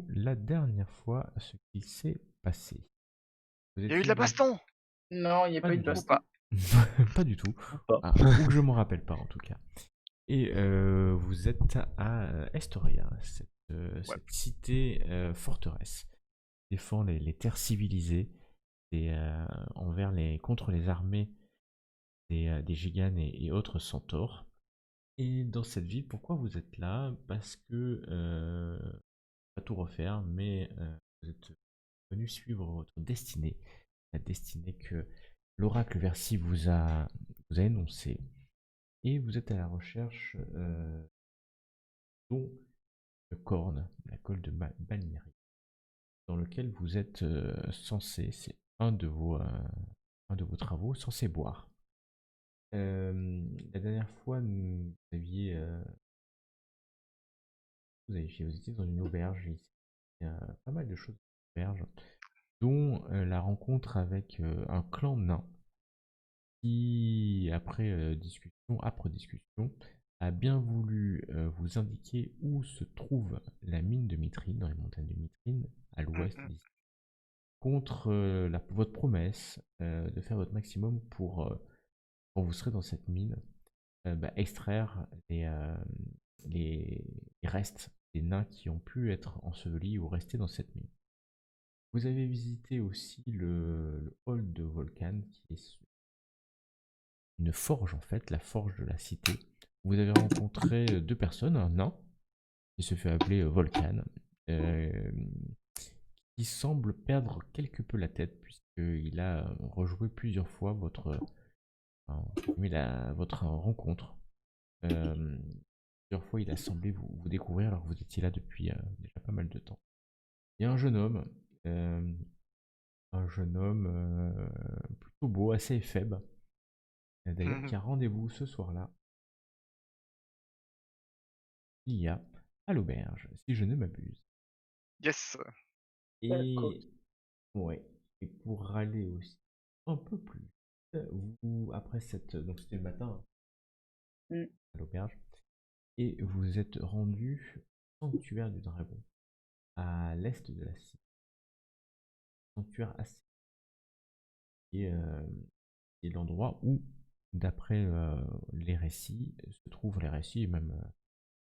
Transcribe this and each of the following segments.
rappelez-vous la dernière fois ce qui s'est passé? Vous Il y a eu de la étiez... baston Non, il n'y a Pas pas eu du de tout. ou baston. pas? Pas du tout. Ou pas. Ah, ou que je m'en rappelle pas en tout cas. Et vous êtes à Estoria, Ouais. cette cité forteresse qui défend les terres civilisées contre les armées des Giganes et autres centaures. Et dans cette ville, pourquoi vous êtes là? Parce que, pas tout refaire, mais vous êtes venu suivre votre destinée, la destinée que l'oracle Versi vous a énoncée. Et vous êtes à la recherche dont le Corne, la colle de Balnéry, dans lequel vous êtes censé, c'est un de vos travaux, censé boire. La dernière fois, vous étiez dans une auberge ici. Il y a pas mal de choses dans l'auberge, dont la rencontre avec un clan nain qui, âpre discussion, a bien voulu vous indiquer où se trouve la mine de Mitrine, dans les montagnes de Mitrine, à l'ouest Mhm. d'ici, contre votre promesse de faire votre maximum pour, quand vous serez dans cette mine, extraire les, les restes des nains qui ont pu être ensevelis ou restés dans cette mine. Vous avez visité aussi le hall de Volcan, qui est une forge en fait, la forge de la cité. Vous avez rencontré deux personnes, un nain qui se fait appeler Volcan, euh, qui semble perdre quelque peu la tête puisqu'il a rejoué plusieurs fois votre rencontre. Euh, Plusieurs fois, il a semblé vous découvrir alors que vous étiez là depuis déjà pas mal de temps. Il y a euh, un jeune homme plutôt beau, assez faible, d'ailleurs, qui Mhm. a rendez-vous ce soir-là. Il y a à l'auberge, si je ne m'abuse. Yes. Et ouais, et pour aller aussi un peu plus, vous après donc c'était le matin Mm. à l'auberge, et vous êtes rendu au sanctuaire du dragon à l'est de la cité, sanctuaire assez et est l'endroit où, d'après les récits, et même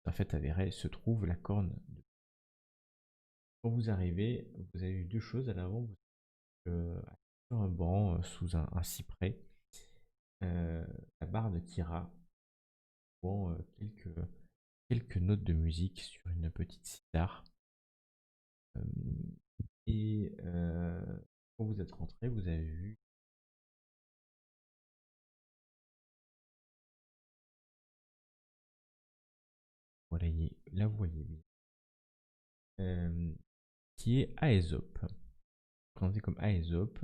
un fait avéré, se trouve la corne. Quand vous arrivez, vous avez eu deux choses à l'avant. Vous êtes sur un banc, sous un cyprès, la barde Kira, jouant quelques notes de musique sur une petite sitar. Euh, et quand vous êtes rentré, vous avez vu voilà, là vous voyez bien, qui est Aesop, présenté comme Aesop,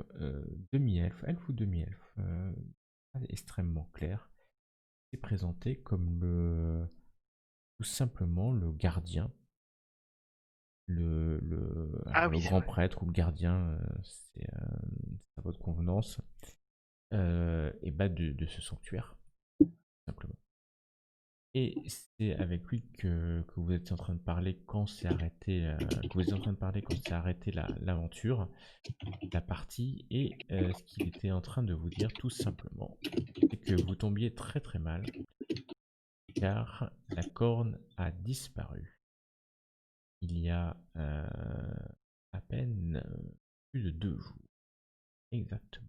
demi-elfe, elfe ou demi-elfe, extrêmement clair, est présenté comme tout simplement le gardien, Ah alors le oui, c'est grand vrai. prêtre ou le gardien, c'est à votre convenance, et de ce sanctuaire, simplement. Et c'est avec lui que vous étiez en train de parler quand s'est arrêté, l'aventure, la partie, et ce qu'il était en train de vous dire tout simplement, c'est que vous tombiez très très mal, car la corne a disparu. Il y a à peine plus de 2 jours. Exactement.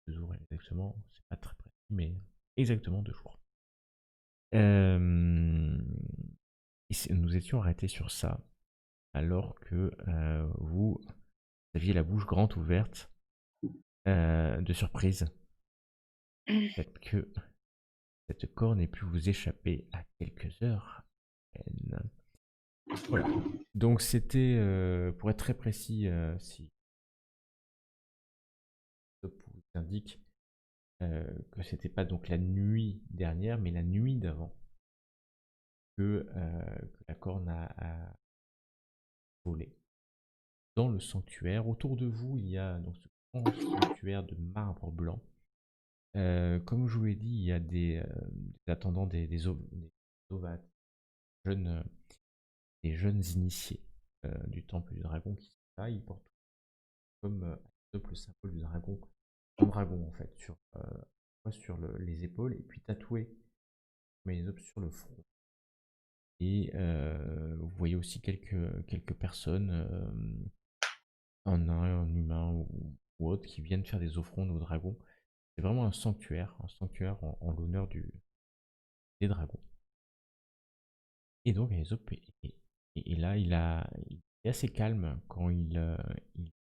2 jours exactement, c'est pas très précis, mais exactement 2 jours. Nous étions arrêtés sur ça, alors que vous aviez la bouche grande ouverte de surprise. Peut-être que cette corne ait pu vous échapper à quelques heures à peine. Voilà. Donc c'était, pour être très précis, si Top vous indique que c'était pas donc la nuit dernière, mais la nuit d'avant que la corne a volé dans le sanctuaire. Autour de vous, il y a donc ce grand sanctuaire de marbre blanc. Comme je vous l'ai dit, il y a des attendants, des ovates, jeunes, des jeunes initiés du temple du dragon qui sont là. Ils portent comme le symbole du dragon, un dragon en fait, sur les épaules et puis tatoué comme Aesop sur le front. Et vous voyez aussi quelques personnes, un nain, un humain ou autre, qui viennent faire des offrandes au dragon. C'est vraiment un sanctuaire en l'honneur des dragons. Et donc Aesop est là, il est assez calme quand il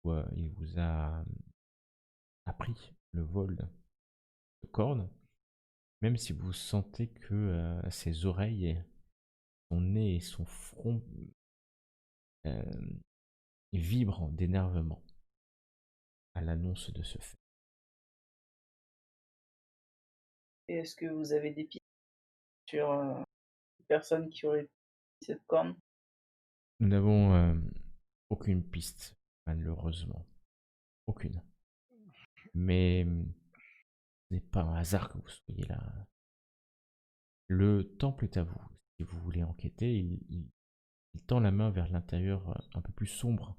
vous a appris le vol de cornes, même si vous sentez que ses oreilles, son nez et son front vibrent d'énervement à l'annonce de ce fait. Et est-ce que vous avez des pistes sur les personnes qui auraient cette corne? Nous n'avons aucune piste, malheureusement. Aucune. Mais ce n'est pas un hasard que vous soyez là. Le temple est à vous. Si vous voulez enquêter, il tend la main vers l'intérieur un peu plus sombre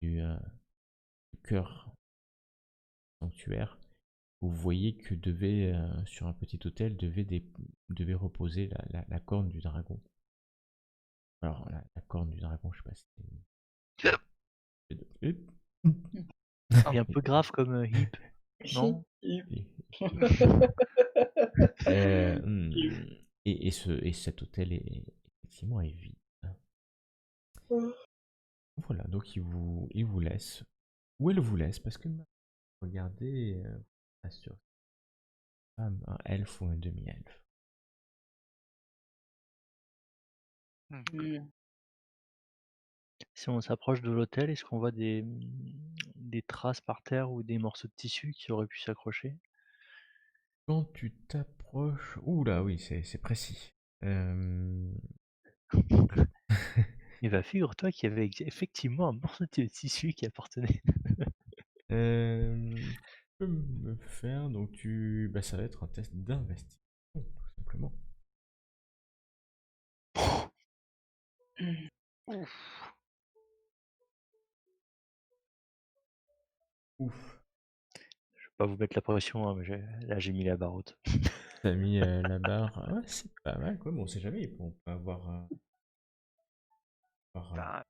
du cœur sanctuaire. Vous voyez que sur un petit autel, devait reposer la corne du dragon. Alors, la corne du dragon, je sais pas si c'est... Et un peu grave comme hip, non? Et cet hôtel effectivement est vide. Voilà, donc il vous laisse. Ou elle vous laisse, parce que regardez, pas sûr, un elfe ou un demi-elfe. Si on s'approche de l'hôtel, est-ce qu'on voit des traces par terre ou des morceaux de tissu qui auraient pu s'accrocher? Quand tu t'approches... Ouh là, oui, c'est précis. Et bah figure-toi qu'il y avait effectivement un morceau de tissu qui appartenait. Tu peux me faire, donc bah, ça va être un test d'investigation, tout simplement. Ouf. Je vais pas vous mettre la pression, hein, mais là j'ai mis la barre haute. T'as mis la barre. Ah ouais, c'est pas mal, quoi. Bon, on sait jamais, on peut avoir. Bah,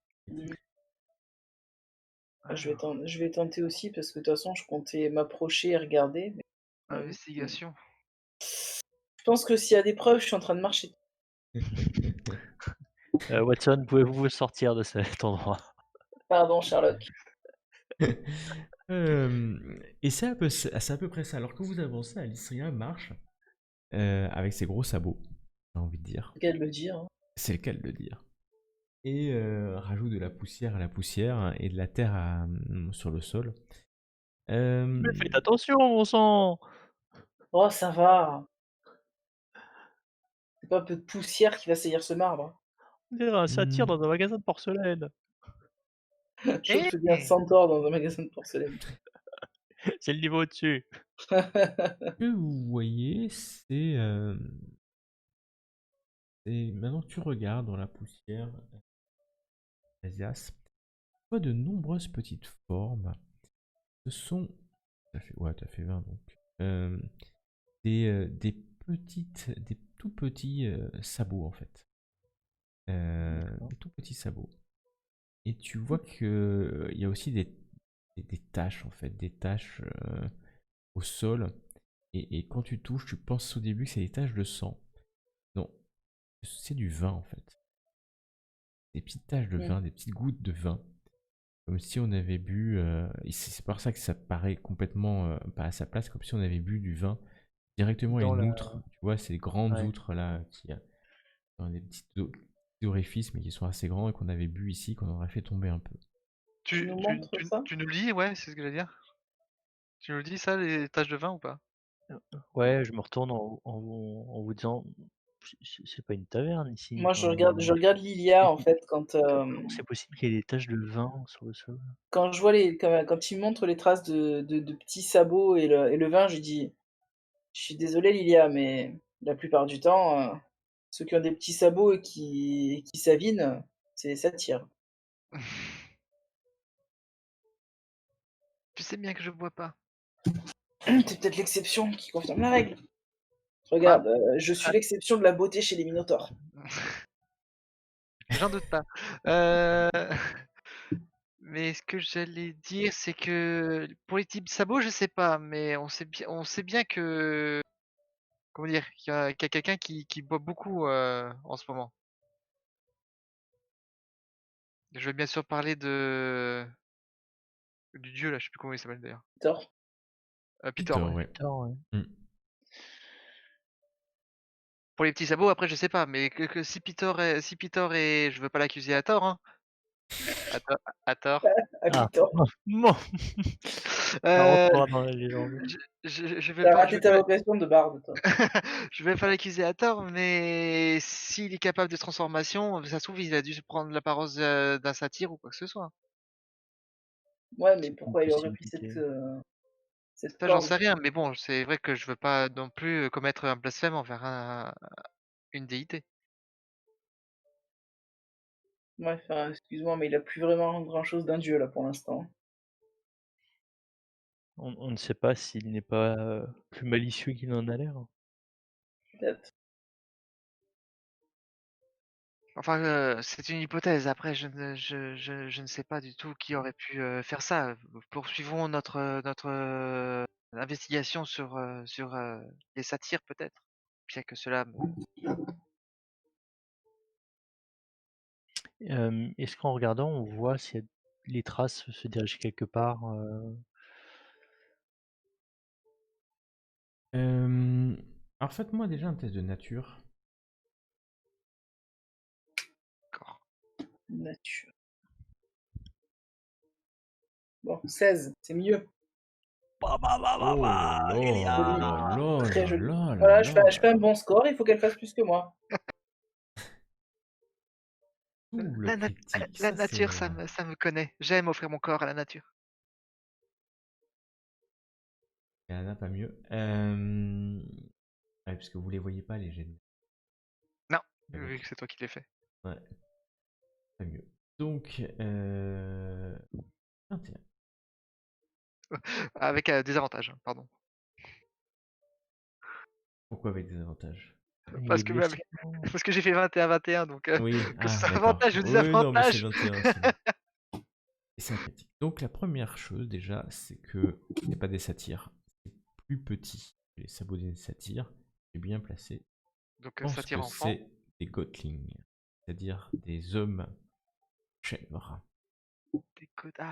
Je vais tenter aussi parce que de toute façon, je comptais m'approcher et regarder. Mais investigation. je pense que s'il y a des preuves, je suis en train de marcher. Watson, pouvez-vous sortir de cet endroit? Pardon, Sherlock. Et c'est à peu près ça. Alors que vous avancez, Alicria marche avec ses gros sabots, j'ai envie de dire. C'est le cas de le dire. Hein. C'est le cas de le dire. Et rajoute de la poussière à la poussière et de la terre sur le sol. Mais faites attention, mon sang! Oh, ça va. C'est pas un peu de poussière qui va saillir ce marbre. On dirait un satyre dans un magasin de porcelaine. Je veux bien Centaure dans un magasin de porcelaine. C'est le niveau au-dessus. Ce que vous voyez, c'est maintenant que tu regardes dans la poussière, Asias, tu vois de nombreuses petites formes. Ce sont... T'as fait 20 donc. Des tout petits sabots en fait. Des tout petits sabots. Et tu vois que il y a aussi des taches en fait, des taches au sol. Et quand tu touches, tu penses au début que c'est des taches de sang. Non, c'est du vin en fait. Des petites taches de vin, des petites gouttes de vin. Comme si on avait bu, et c'est pour ça que ça paraît complètement pas à sa place, comme si on avait bu du vin directement à Dans une la... outre. Tu vois, ces grandes Ouais. outres là qui ont des petits orifices mais qui sont assez grands et qu'on avait bu ici, qu'on aurait fait tomber un peu. Tu nous montres ça? Tu nous lis, ouais, c'est ce que j'allais dire. Tu nous dis ça, les taches de vin ou pas? Ouais, je me retourne en vous disant, c'est pas une taverne ici. Moi, je regarde Lilia en fait Comment c'est possible qu'il y ait des taches de vin sur le sol? quand je vois quand il montre les traces de petits sabots et le vin, je dis, je suis désolé Lilia, mais la plupart du temps, ceux qui ont des petits sabots et qui s'avinent, c'est ça tire. Tu sais bien que je bois pas. C'est peut-être l'exception qui confirme la règle. Bah, Regarde, je suis l'exception de la beauté chez les Minotaures. j'en doute pas. Euh, Mais ce que j'allais dire, c'est que pour les types sabots, je sais pas, mais on sait bien que, comment dire, qu'il y a quelqu'un qui boit beaucoup en ce moment. Je vais bien sûr parler du dieu là, je sais plus comment il s'appelle d'ailleurs. Thor. Peter, Peter, ouais. ouais. Putain, ouais. Mm. Pour les petits sabots, après je sais pas, mais si Peter est, je veux pas l'accuser à tort, hein. À tort. À Ah, Thor. non. Ça Euh, rentrera dans la légende. je vais T'as pas, je raté vais ta pas, vocation de barde, toi. je vais pas l'accuser à tort, mais s'il est capable de transformation, ça se trouve il a dû prendre l'apparence d'un satyre ou quoi que ce soit. Ouais, mais C'est une pourquoi il aurait pris possibilité. cette Ça, j'en forme? sais rien, mais bon, c'est vrai que je veux pas non plus commettre un blasphème envers une déité. Ouais, enfin, excuse-moi, mais il a plus vraiment grand-chose d'un dieu, là, pour l'instant. On ne sait pas s'il n'est pas plus malicieux qu'il n'en a l'air. Peut-être. Enfin, c'est une hypothèse. Après, je ne sais pas du tout qui aurait pu faire ça. Poursuivons notre investigation sur les satyres, peut-être. Bien que cela Est-ce qu'en regardant, on voit si les traces se dirigent quelque part Alors faites-moi déjà un test de nature. D'accord. Nature. Bon, 16, c'est mieux. Oh là là là Très là joli. là là Voilà, je là. fais un bon score, il faut qu'elle fasse plus que moi. Double La, nat- critique, la ça c'est... nature, ça me connaît. J'aime offrir mon corps à la nature. Il y en a pas mieux. Ouais, parce que vous les voyez pas, les jets. Non, Avec. vu que c'est toi qui l'ai fait. Ouais, pas mieux. Donc, 21. Avec des avantages, hein, pardon. Pourquoi avec des avantages? Il Parce est que, blessé. parce que j'ai fait 21-21, donc Oui, que ce soit d'accord. avantage ou Oui, non, mais c'est désavantage. 21, c'est bon. Et c'est un critique. Donc la première chose déjà, c'est que ce n'est pas des satyres. C'est plus petit que les sabots des satyres. C'est bien placé. Donc Je pense satyre que enfant. c'est des gotlings, c'est-à-dire des hommes chèvres.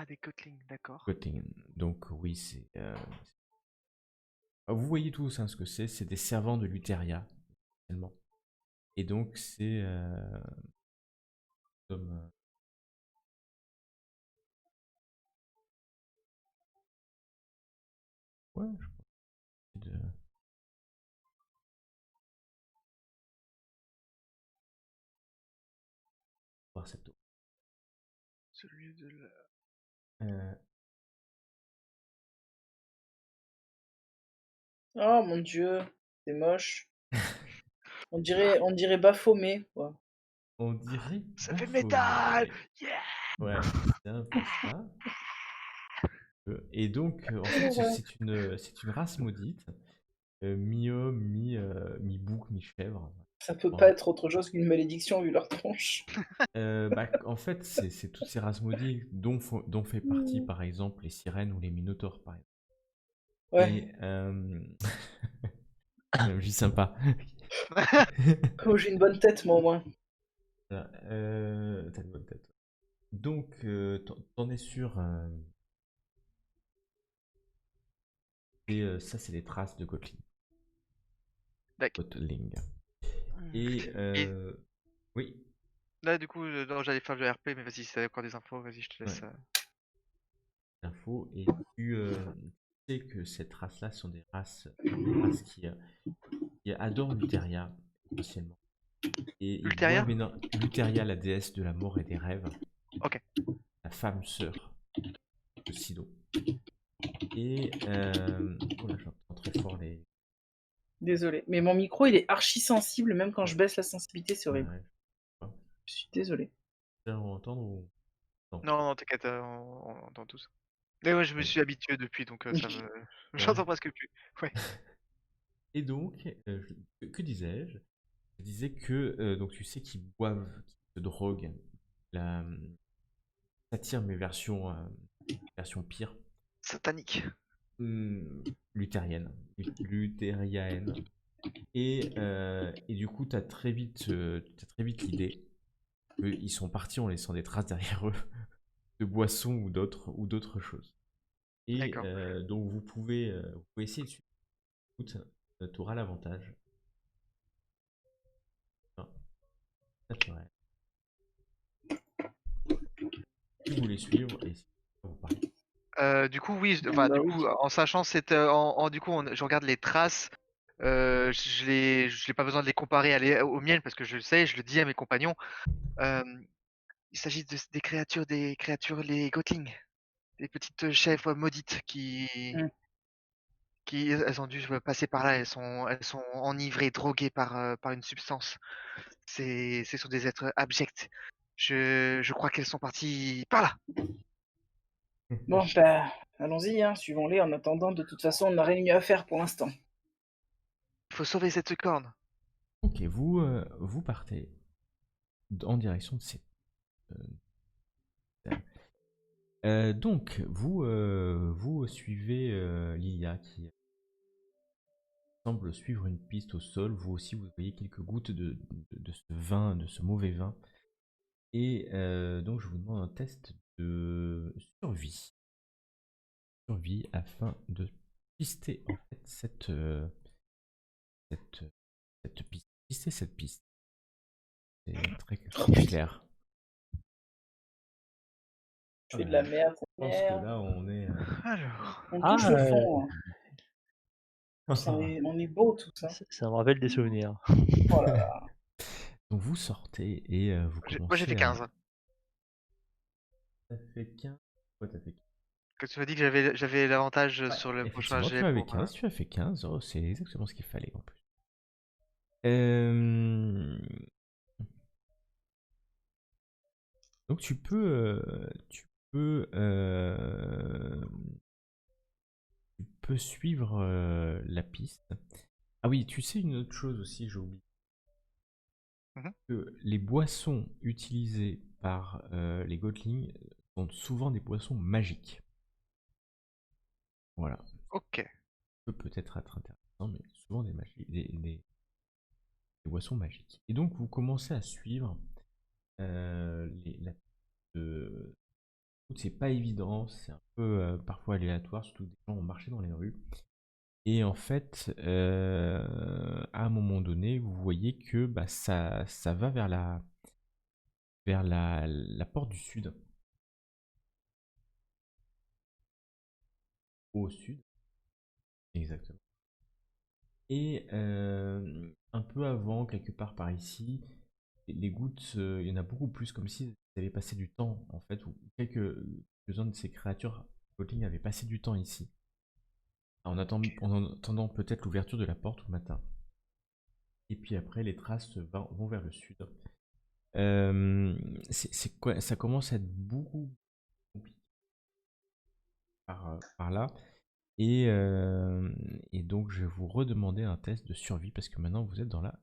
Des Kotlings, d'accord. Gotling. Donc oui, c'est... Vous voyez tous hein, ce que c'est. C'est des servants de Luteria, essentiellement. Et donc c'est... hommes... Ouais, je crois. Que c'est de... voir cette eau. Celui de la... Euh, Oh mon dieu, c'est moche. On dirait Baphomet, quoi. on dirait Ça fait métal. Baphomet. Yeah. Ouais, c'est un peu ça. Et donc, en fait, Ouais. c'est une race maudite, mi-homme, mi-bouc, mi-chèvre. Ça peut pas Bon. être autre chose qu'une malédiction vu leur tronche. Bah, en fait, c'est toutes ces races maudites dont fait partie, par exemple, les sirènes ou les minotaures, par exemple. Ouais. Et MJ sympa. Oh, j'ai une bonne tête, moi, au moins. Voilà, t'as une bonne tête. Donc, t'en es sûr. Et ça, c'est les traces de Gotling. D'accord. Gotling. Et Et oui, là, du coup, non, j'allais faire le RP, mais vas-y, si t'as encore des infos, vas-y, je te laisse. ouais, info. Et tu sais que ces races-là sont des races qui adorent Luteria, essentiellement. Et ils Ulteria? boivent énormément. Luteria, la déesse de la mort et des rêves, Ok. la femme sœur de Sido. Et oh là, j'entends très fort les. Désolé. Mais mon micro, il est archi sensible, même quand je baisse la sensibilité, c'est horrible. Ouais, Je suis désolé. je sais pas, entendre ou... Non. Non, t'inquiète, on entend tous. Mais ouais, je me Ouais. suis habitué depuis, donc ça me Ouais. j'entends presque plus. Ouais. Et donc, que disais-je? Je disais que donc tu sais qu'ils boivent, qu'ils se droguent. La satire, mais version pire. Satanique. Luthérienne. Luthérienne. Et du coup, t'as très vite l'idée qu'ils sont partis en laissant des traces derrière eux de boissons ou d'autres choses. Et D'accord. donc vous pouvez essayer de suivre. Écoute, tu auras l'avantage. Enfin, naturel. Si vous voulez suivre et si vous parlez. Du coup, oui, enfin, Bah du oui. coup, en sachant cette, du coup, je regarde les traces. Je n'ai pas besoin de les comparer aux miennes parce que je le sais, je le dis à mes compagnons. Euh, il s'agit des créatures, les Gotling, des petites chèvres maudites Mm. elles ont dû passer par là. Elles sont enivrées, droguées par une substance. Ce sont des êtres abjects. Je crois qu'elles sont parties par là. Bon, bah, allons-y, hein, suivons-les. En attendant, de toute façon, on n'a rien mieux à faire pour l'instant. Il faut sauver cette corne. Ok, vous partez en direction de ces. Donc, vous suivez Lilia qui semble suivre une piste au sol. Vous aussi, vous voyez quelques gouttes de ce vin, de ce mauvais vin. Et donc, je vous demande un test de survie. Survie afin de pister en fait cette, cette piste. Pister cette piste. C'est Oh très putain, clair. je Oh fais là de là. la merde, Je cette pense que merde. là, on est. Alors, On Ah, touche le fond, hein. On est beau, tout ça. ça me rappelle des souvenirs. Oh là là. Donc vous sortez et vous moi j'ai fait commencez à. 15. T'as fait 15. Ouais, t'as fait 15. Que tu m'as dit que j'avais l'avantage Ouais, sur le prochain effectivement, jet tu avais pour. 15, tu as fait 15. Oh, c'est exactement ce qu'il fallait en plus. Euh, Donc tu peux suivre la piste. Ah oui, tu sais une autre chose aussi, j'ai oublié. Mhm. Que les boissons utilisées par les Gotling sont souvent des boissons magiques. Voilà. Ok. Ça peut peut-être être intéressant, mais souvent des boissons magiques. Et donc vous commencez à suivre la c'est pas évident, c'est un peu parfois aléatoire, surtout que des gens ont marché dans les rues. Et en fait, à un moment donné, vous voyez que bah, ça va vers la porte du sud, au sud, exactement. Et un peu avant, quelque part par ici, les gouttes, il y en a beaucoup plus, comme si elles avaient passé du temps, en fait, ou quelques-uns de ces créatures Gotling avaient passé du temps ici, en attendant peut-être l'ouverture de la porte au matin. Et puis après, les traces vont vers le sud. C'est quoi, ça commence à être beaucoup compliqué par là. Et donc, je vais vous redemander un test de survie parce que maintenant vous êtes dans la.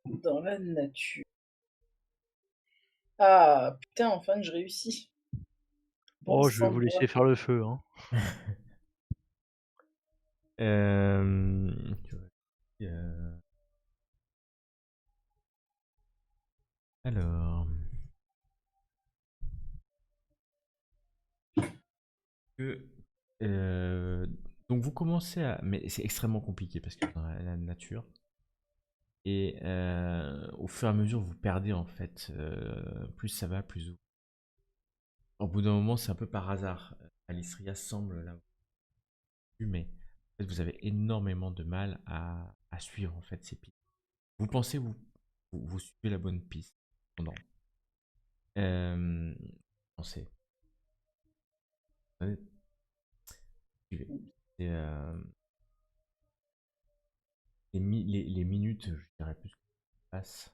Dans la nature. Ah, putain, enfin, je réussis. Bon Oh, je vais sang vous de laisser faire le feu, hein. Tu vois, euh, alors. Que, euh, donc vous commencez à. Mais c'est extrêmement compliqué parce que dans la nature. Et au fur et à mesure, vous perdez en fait. Plus ça va, plus vous. Au bout d'un moment, c'est un peu par hasard. Alistria semble là mais en fait, vous avez énormément de mal à suivre en fait ces pistes. Vous pensez vous suivez la bonne piste. Non. Pensez. Allez, suivez. Et, les minutes, je dirais plus que passent.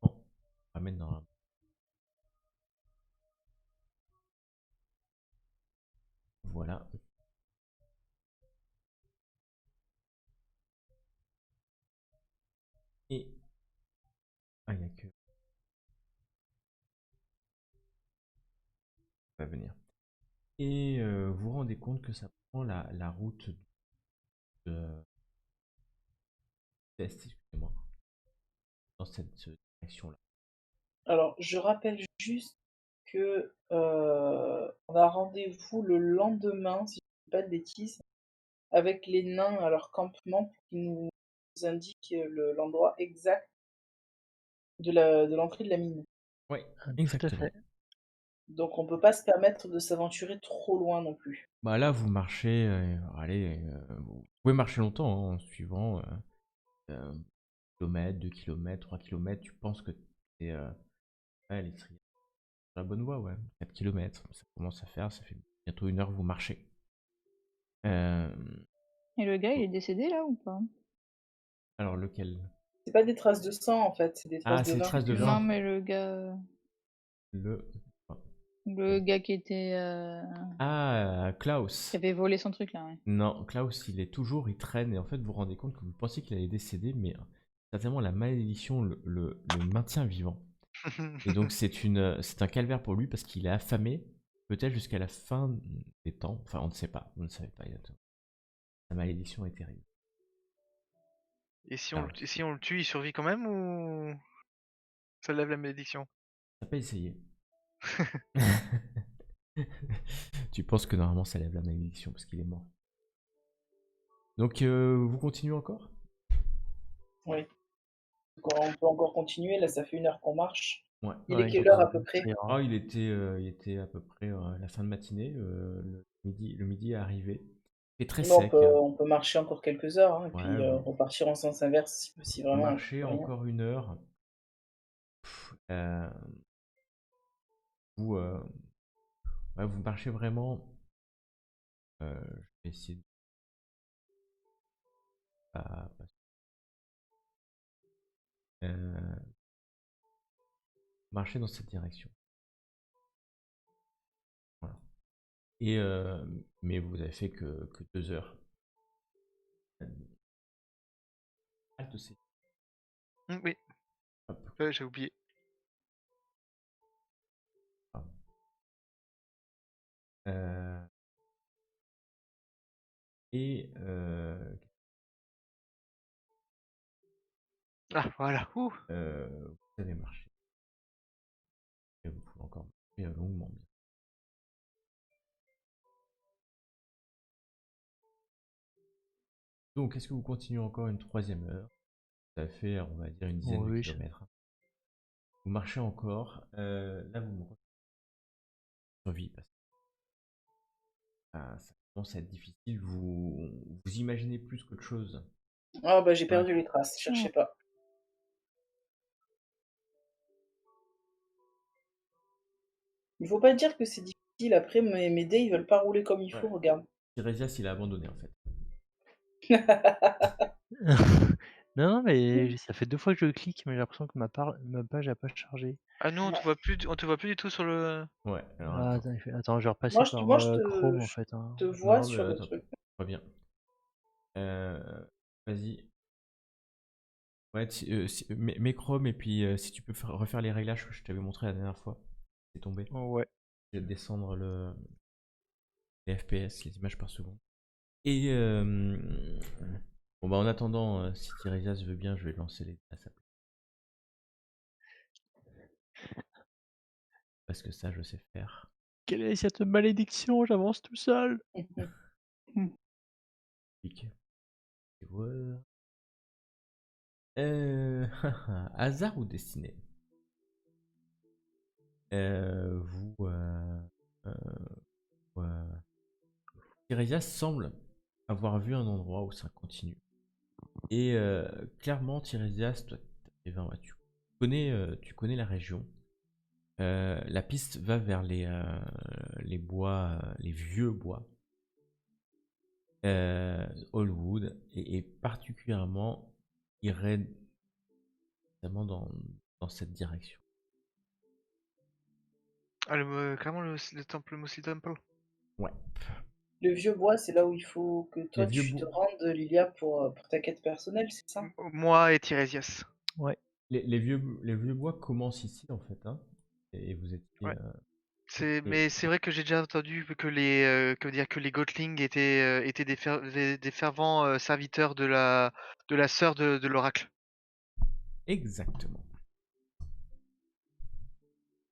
Bon, on va mettre dans voilà. Et il n'y a que ça va venir. Et vous vous rendez compte que ça prend la route de est, excusez-moi, dans cette direction-là. Alors, je rappelle juste que on a rendez-vous le lendemain, si je ne dis pas de bêtises, avec les nains à leur campement pour qu'ils nous indiquent l'endroit exact de l'entrée de la mine. Oui, Tout à exactement. fait. Donc on peut pas se permettre de s'aventurer trop loin non plus. Bah là, vous marchez, allez, vous pouvez marcher longtemps hein, en suivant kilomètres, 2 kilomètres, 3 kilomètres. Tu penses que tu es allez, sur la bonne voie, ouais. 4 kilomètres, ça commence à faire, ça fait bientôt 1 heure que vous marchez. Euh, Et le gars, il est décédé là ou pas? alors lequel? C'est pas des traces de sang en fait, c'est des traces Ah, de c'est des vin. traces de Non, vin. mais Le... le gars qui était, Ah, Klaus. qui avait volé son truc là, ouais. Non, Klaus, il traîne, et en fait, vous vous rendez compte que vous pensiez qu'il allait décéder, mais certainement la malédiction le maintient vivant. Et donc, c'est un calvaire pour lui parce qu'il est affamé, peut-être jusqu'à la fin des temps. Enfin, on ne sait pas, on ne savait pas exactement. La malédiction est terrible. Et si Ah, si on le tue, il survit quand même ou ça lève la malédiction? t'as pas essayé. Tu penses que normalement ça lève la malédiction parce qu'il est mort. Donc, vous continuez encore? Oui. Donc, on peut encore continuer, là ça fait 1 heure qu'on marche. Ouais. Il Ouais, est il quelle doit heure à avoir peu une près? prière. Ah, il était à peu près la fin de matinée. Le midi est arrivé. Il fait très Mais on sec. peut, on peut marcher encore quelques heures, hein, et puis Ouais, vous, repartir en sens inverse si vous vraiment on marchez trouve rien. encore 1 heure. Euh, vous, ouais, vous marchez vraiment. Je vais essayer de pas- marcher dans cette direction. Voilà. Et, mais vous avez fait que 2 heures. Halte C. Oui, Hop. j'ai oublié. Pardon. Euh, et Ah, voilà. Ouh. vous avez marché. Et vous pouvez encore marcher longuement bien. Donc, est-ce que vous continuez encore une 3e heure? Ça fait, on va dire, une dizaine de Oui, kilomètres. Vous marchez encore. Là, vous me survie parce que ça commence à être difficile. Vous imaginez plus qu'autre chose. Ah bah j'ai Ouais. perdu les traces, cherchez pas. Il faut pas dire que c'est difficile, après mes dés ils veulent pas rouler comme il faut, Ouais. regarde. Tiresias, il a abandonné en fait. Non, mais ça fait 2 fois que je clique, mais j'ai l'impression que ma page a pas chargé. Ah nous, on te voit plus, on te voit plus du tout sur le. Ouais, alors Ah, attends. attends, je vais repasser Moi, par Chrome en je fait. Hein. te vois Non, mais sur le attends, truc. pas bien. Vas-y. Ouais, mets Chrome et puis si tu peux refaire les réglages que je t'avais montré la dernière fois. C'est tombé. Ouais. Je vais descendre les FPS, les images par seconde. Et bon bah en attendant, si Tiresias veut bien, je vais lancer les à sa place. Parce que ça, je sais faire. Quelle est cette malédiction? J'avance tout seul. Clic. Et voilà. Hasard ou destinée? Vous, Tiresias semble avoir vu un endroit où ça continue. Et clairement, Tiresias, toi, tu connais la région. La piste va vers les bois, les vieux bois. Hollywood et particulièrement irait notamment dans cette direction. Ah, carrément le temple Mossy Temple. Ouais. Le vieux bois, c'est là où il faut que Les toi vieux tu te bois. rendes, Lilia, pour ta quête personnelle, c'est ça? Moi et Tiresias. Ouais. Les vieux bois commencent ici, en fait, hein. Et vous étiez. Ouais. Et- Mais c'est vrai que j'ai déjà entendu que les Gotling étaient des fervents serviteurs de la sœur de l'oracle. Exactement.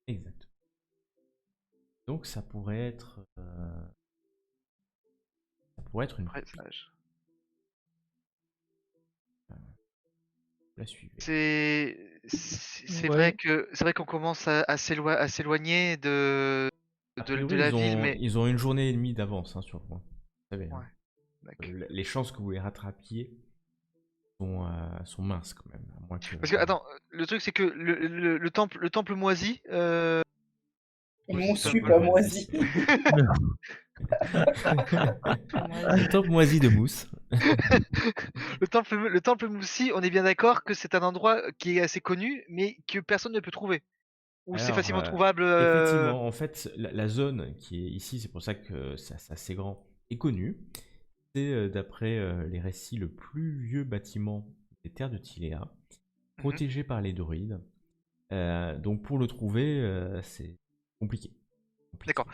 Exact. Donc ça pourrait être une Ouais, piste. sage. Vous la suivez. C'est Ouais. vrai qu'on commence à s'éloigner A de priori, la ville, mais ils ont une journée et demie d'avance, hein, sur vous. Vous savez, ouais, hein. d'accord. Les chances que vous les rattrapiez sont minces quand même, à moins que. Parce que attends, le truc c'est que le temple moisi, Moussu, ça- pas moisi. moisi. Le temple moisi de mousse. le temple moussi, on est bien d'accord que c'est un endroit qui est assez connu, mais que personne ne peut trouver. Ou c'est Alors, facilement trouvable. effectivement, en fait, la zone qui est ici, c'est pour ça que c'est assez grand, est connue. C'est, d'après les récits, le plus vieux bâtiment des terres de Tiléa, protégé par les druides. Donc pour le trouver, c'est compliqué. D'accord.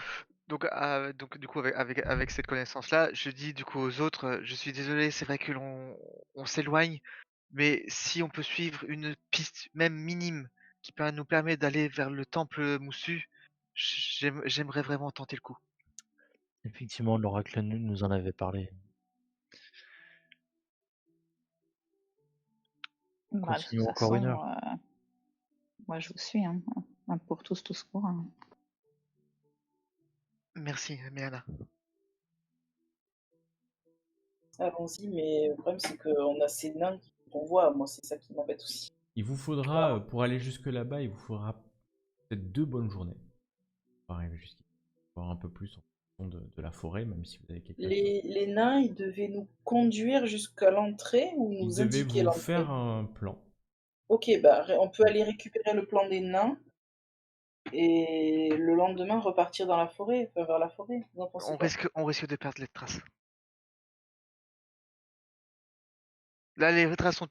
Donc du coup avec cette connaissance-là, je dis du coup aux autres, je suis désolé, c'est vrai que on s'éloigne, mais si on peut suivre une piste même minime qui peut nous permettre d'aller vers le temple moussu, j'aimerais vraiment tenter le coup. Effectivement, l'oracle nous en avait parlé. Bah, de toute Continuons encore façon, une heure. moi je vous suis, hein. Un pour tous, tous pour un. Merci, Méana. Allons-y, mais le problème, c'est qu'on a ces nains qu'on voit. Moi, c'est ça qui m'embête aussi. Il vous faudra, pour aller jusque là-bas, il vous faudra peut-être 2 bonnes journées pour arriver jusqu'ici. Voir un peu plus en fonction de la forêt, même si vous avez quelque chose. Les nains, ils devaient nous conduire jusqu'à l'entrée ou Ils nous devaient indiquer vous faire l'entrée? un plan. Ok, bah, on peut aller récupérer le plan des nains et le lendemain repartir dans la forêt, enfin, vers la forêt. Vous en pensez quoi? On risque de perdre les traces. Là, les traces sont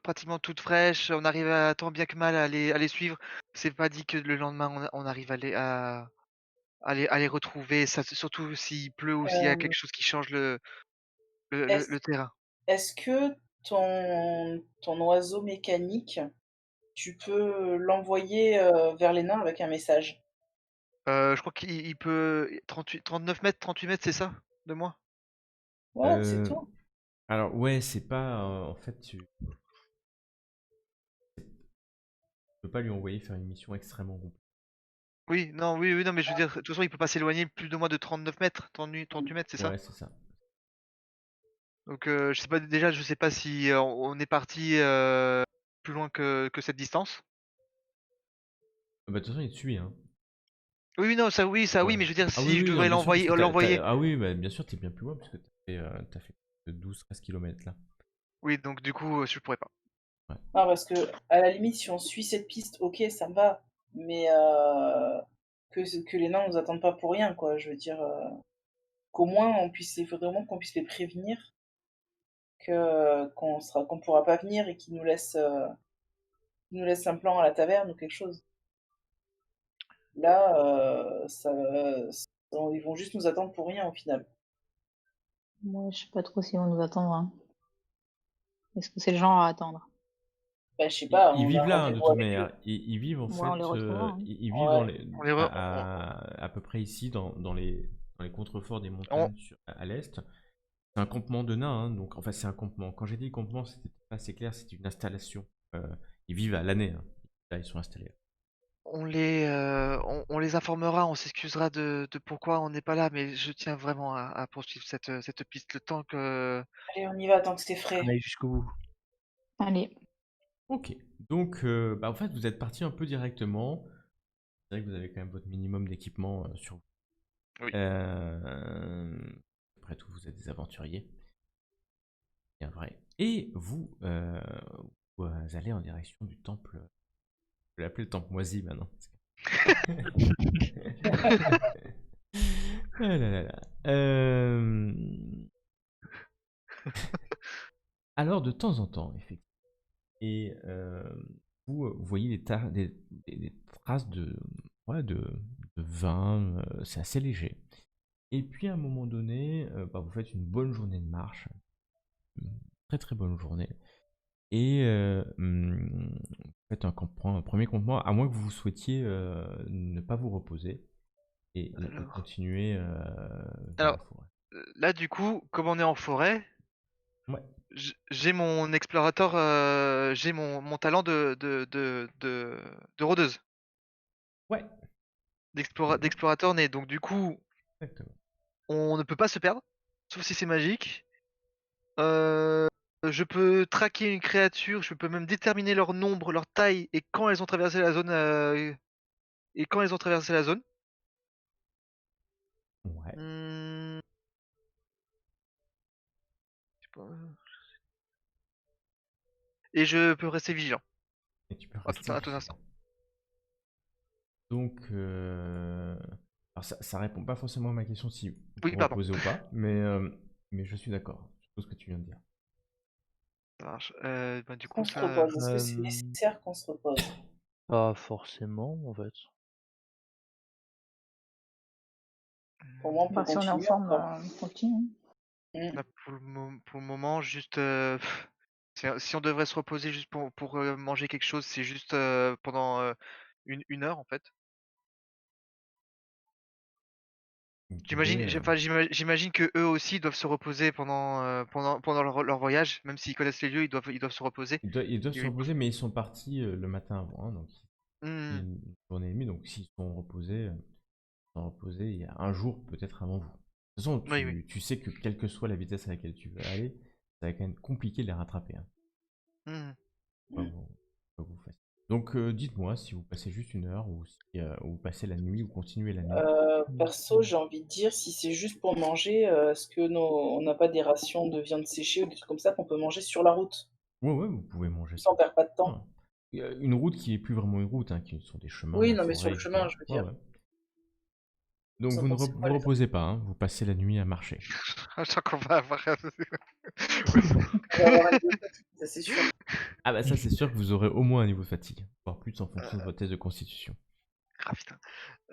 pratiquement toutes fraîches. On arrive à tant bien que mal à les suivre. C'est pas dit que le lendemain on arrive à les retrouver. Surtout s'il pleut ou s'il y a Euh, quelque chose qui change est-ce, le terrain. est-ce que ton oiseau mécanique, tu peux l'envoyer vers les nains avec un message? Je crois qu'il peut 39 mètres, 38 mètres, c'est ça de moi? Ouais, c'est Euh, tout. alors ouais, c'est pas en fait, tu peux pas lui envoyer faire une mission extrêmement compliquée. Oui, non, oui, non, mais je veux dire, de toute façon, il peut pas s'éloigner plus de moi de 39 mètres, 38 mètres, c'est ça? Ouais, c'est ça. Donc, je sais pas si on est parti plus loin que cette distance. Bah, de toute façon, il te suit, hein. Oui, oui, non, ça, oui, Ouais. mais je veux dire, Ah oui, si je oui, non, devrais bien sûr, parce que l'envoyer. ah oui, bah, bien sûr, t'es bien plus loin, parce que t'as fait 12-13 km là. Oui, donc du coup, je pourrais pas. Ouais. Non, parce que à la limite, si on suit cette piste, ok, ça me va. Mais que les nains nous attendent pas pour rien, quoi. Je veux dire, qu'au moins il faudrait au moins qu'on puisse les prévenir qu'on pourra pas venir et qu'ils nous laissent un plan à la taverne ou quelque chose. Là, ils vont juste nous attendre pour rien au final. Moi, je sais pas trop s'ils vont nous attendre, hein. Est-ce que c'est le genre à attendre? Ben, je sais pas, Ils on a vivent là, hein, de rendez-vous toute avec eux. manière. Ils vivent en Ouais, on les fait, retrouvera, hein. ils vivent Ouais. On les re- à peu près ici, dans les contreforts des on- montagnes à l'est. C'est un campement de nains, hein, donc enfin c'est un campement. Quand j'ai dit campement, c'était pas assez clair, c'était une installation. Ils vivent à l'année, hein. Là, ils sont installés. on les informera, on s'excusera de pourquoi on n'est pas là, mais je tiens vraiment à poursuivre cette piste le temps que. Allez, on y va tant que c'est frais. Allez jusqu'au bout. Allez. Ok, donc bah, en fait vous êtes parti un peu directement. C'est vrai que vous avez quand même votre minimum d'équipement sur vous. Oui. Après tout, vous êtes des aventuriers. Bien vrai. Et vous allez en direction du temple. Je vais l'appeler le temple moisi maintenant. Ah là là là. de temps en temps, effectivement. Et vous voyez des traces ouais, de vin, c'est assez léger. Et puis à un moment donné, vous faites une bonne journée de marche, une très très bonne journée. Et vous faites un premier campement, à moins que vous souhaitiez ne pas vous reposer et Alors, continuer vers la alors, forêt. là, du coup, comme on est en forêt, Ouais, j'ai mon explorateur, j'ai mon talent de rôdeuse, ouais, très bien, d'explorateur né. Donc, du coup, exactement. on ne peut pas se perdre, sauf si c'est magique. Euh, je peux traquer une créature, je peux même déterminer leur nombre, leur taille et quand elles ont traversé la zone. Et quand elles ont traversé la zone. Ouais, Hmm, je sais pas. Et je peux rester vigilant et tu peux à tout, rester à tout instant. vigilant. Donc, alors ça répond pas forcément à ma question si vous Oui, vous pardon. reposez ou pas, mais je suis d'accord sur ce que tu viens de dire. Ça marche. Du coup, On se ça. repose. Est-ce que c'est nécessaire qu'on se repose? Pas forcément, en fait. Pour moi, on peut Si on est en continuer forme, encore. on continue. Là, pour le moment, juste. Si on devrait se reposer juste pour manger quelque chose, c'est juste pendant une heure en fait. Vous J'imagine, pouvez, j'imagine que eux aussi doivent se reposer pendant leur voyage, même s'ils connaissent les lieux, ils doivent se reposer. ils doivent se Et- reposer, mais ils sont partis le matin avant, hein, donc Hmm, une journée et demie, donc s'ils sont reposés il y a un jour peut-être avant vous. De toute façon, oui, oui. tu sais que quelle que soit la vitesse à laquelle tu veux aller, ça va quand même compliqué de les rattraper, hein. Hmm. Pas vous, pas vous facile. Donc dites-moi si vous passez juste une heure ou si vous passez la nuit ou continuez la nuit. Perso, j'ai envie de dire, si c'est juste pour manger, est-ce que on n'a pas des rations de viande séchée ou des trucs comme ça qu'on peut manger sur la route? Ouais, ouais, vous pouvez manger Ça, ça. on perd pas de Ouais. temps. Il y a une route qui est plus vraiment une route, hein, qui sont des chemins, Oui, la non, mais sur forêt, le etc. chemin, je veux Ouais, dire. ouais. Donc Sans vous ne penser quoi, vous les reposez pas, hein, vous passez la nuit à marcher. Je sens qu'on va avoir. On va avoir un niveau de fatigue, ça c'est sûr. Ah bah ça c'est sûr que vous aurez au moins un niveau de fatigue, voire plus en fonction de Euh, votre test de constitution. Ah putain.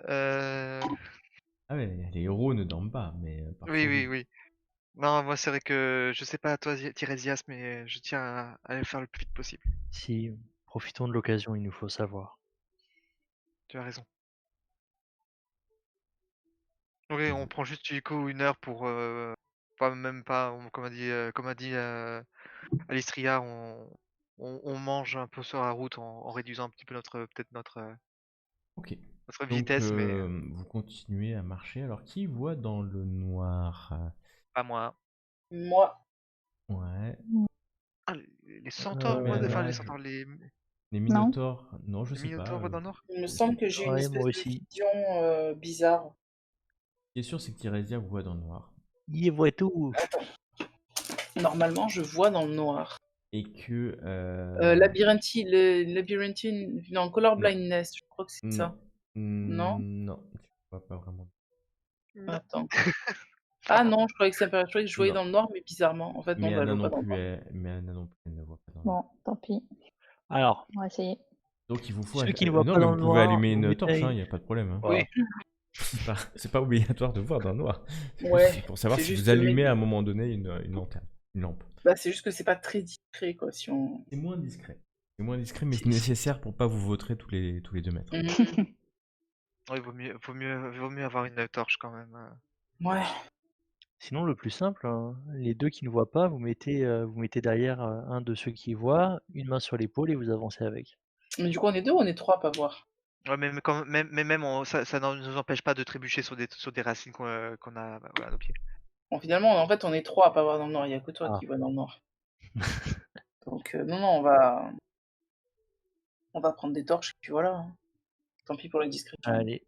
Euh, Ah ouais, les héros ne dorment pas, mais Oui, parfois oui, oui. oui. Non, moi c'est vrai que je sais pas à toi, Tirésias, mais je tiens à le faire le plus vite possible. Si, profitons de l'occasion, il nous faut savoir. Tu as raison. Ok, Et on vous, prend juste du coup une heure pour pas même pas, comme a dit Alistria, on mange un peu sur la route en réduisant un petit peu peut-être ok. notre Donc vitesse, mais vous continuez à marcher. Alors qui voit dans le noir? pas moi. Moi, Ouais. Ah, les centaures, Mais enfin les là, centaures, les Non? minotaures, non, je les sais pas. minotaures voient dans le noir. il me semble que j'ai une Ouais, moi espèce de aussi. vision bizarre. Ce qui est sûr, c'est que Tirésia vous voit dans le noir. Il voit tout. Normalement, je vois dans le noir. Et que... Labyrinthine, non, color non, blindness, je crois que c'est ça. non, Non? non, tu vois pas vraiment. Non. Attends. Ah non, je croyais que je croyais que je voyais Non. dans le noir, mais bizarrement. En fait, non, Mais bah, je Anna vois non pas dans le plus, noir. mais Anna non plus, elle ne voit pas dans le noir. Bon, tant pis. Alors, On va essayer. Donc il vous faut... ceux qui ne voient non, pas mais dans vous le pouvez noir, allumer vous une torche, il mettez... n'y a pas de problème, hein. Oui. Voilà. C'est pas obligatoire de voir dans le noir. Ouais, C'est pour savoir c'est si juste vous que allumez à un moment donné une lanterne, une lampe. bah, c'est juste que c'est pas très discret, quoi, si on... C'est moins discret. C'est moins discret, mais c'est si- nécessaire pour pas vous vautrer tous les 2 mètres. Mhm. Oui, vaut mieux avoir une torche quand même. Ouais. Sinon, le plus simple, hein, les deux qui ne voient pas, vous mettez derrière un de ceux qui voient, une main sur l'épaule et vous avancez avec. Mais du coup, on est deux ou on est trois à pas voir? Ouais, même ça ne nous empêche pas de trébucher sur des racines qu'on a voilà, à nos pieds. Bon, finalement, en fait, on est trois à pas voir dans le noir. Il y a que toi Ah. qui vois dans le noir. Donc, non, non, on va prendre des torches, et puis voilà, hein. Tant pis pour la discrétion. Allez,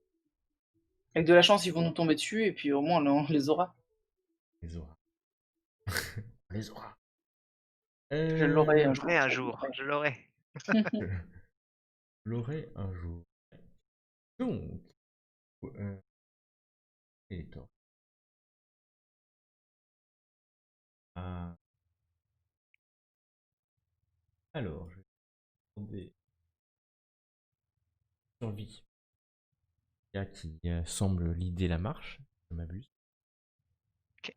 Avec de la chance, ils vont nous tomber dessus, et puis au moins, on les aura. Les auras. Les auras. Je l'aurai un Je jour. l'aurai un jour, je l'aurai. Je l'aurai un jour. Donc, et torches. Ah, Alors, je vais demander survie. Il y a qui semble leader la marche, si je m'abuse. Ok.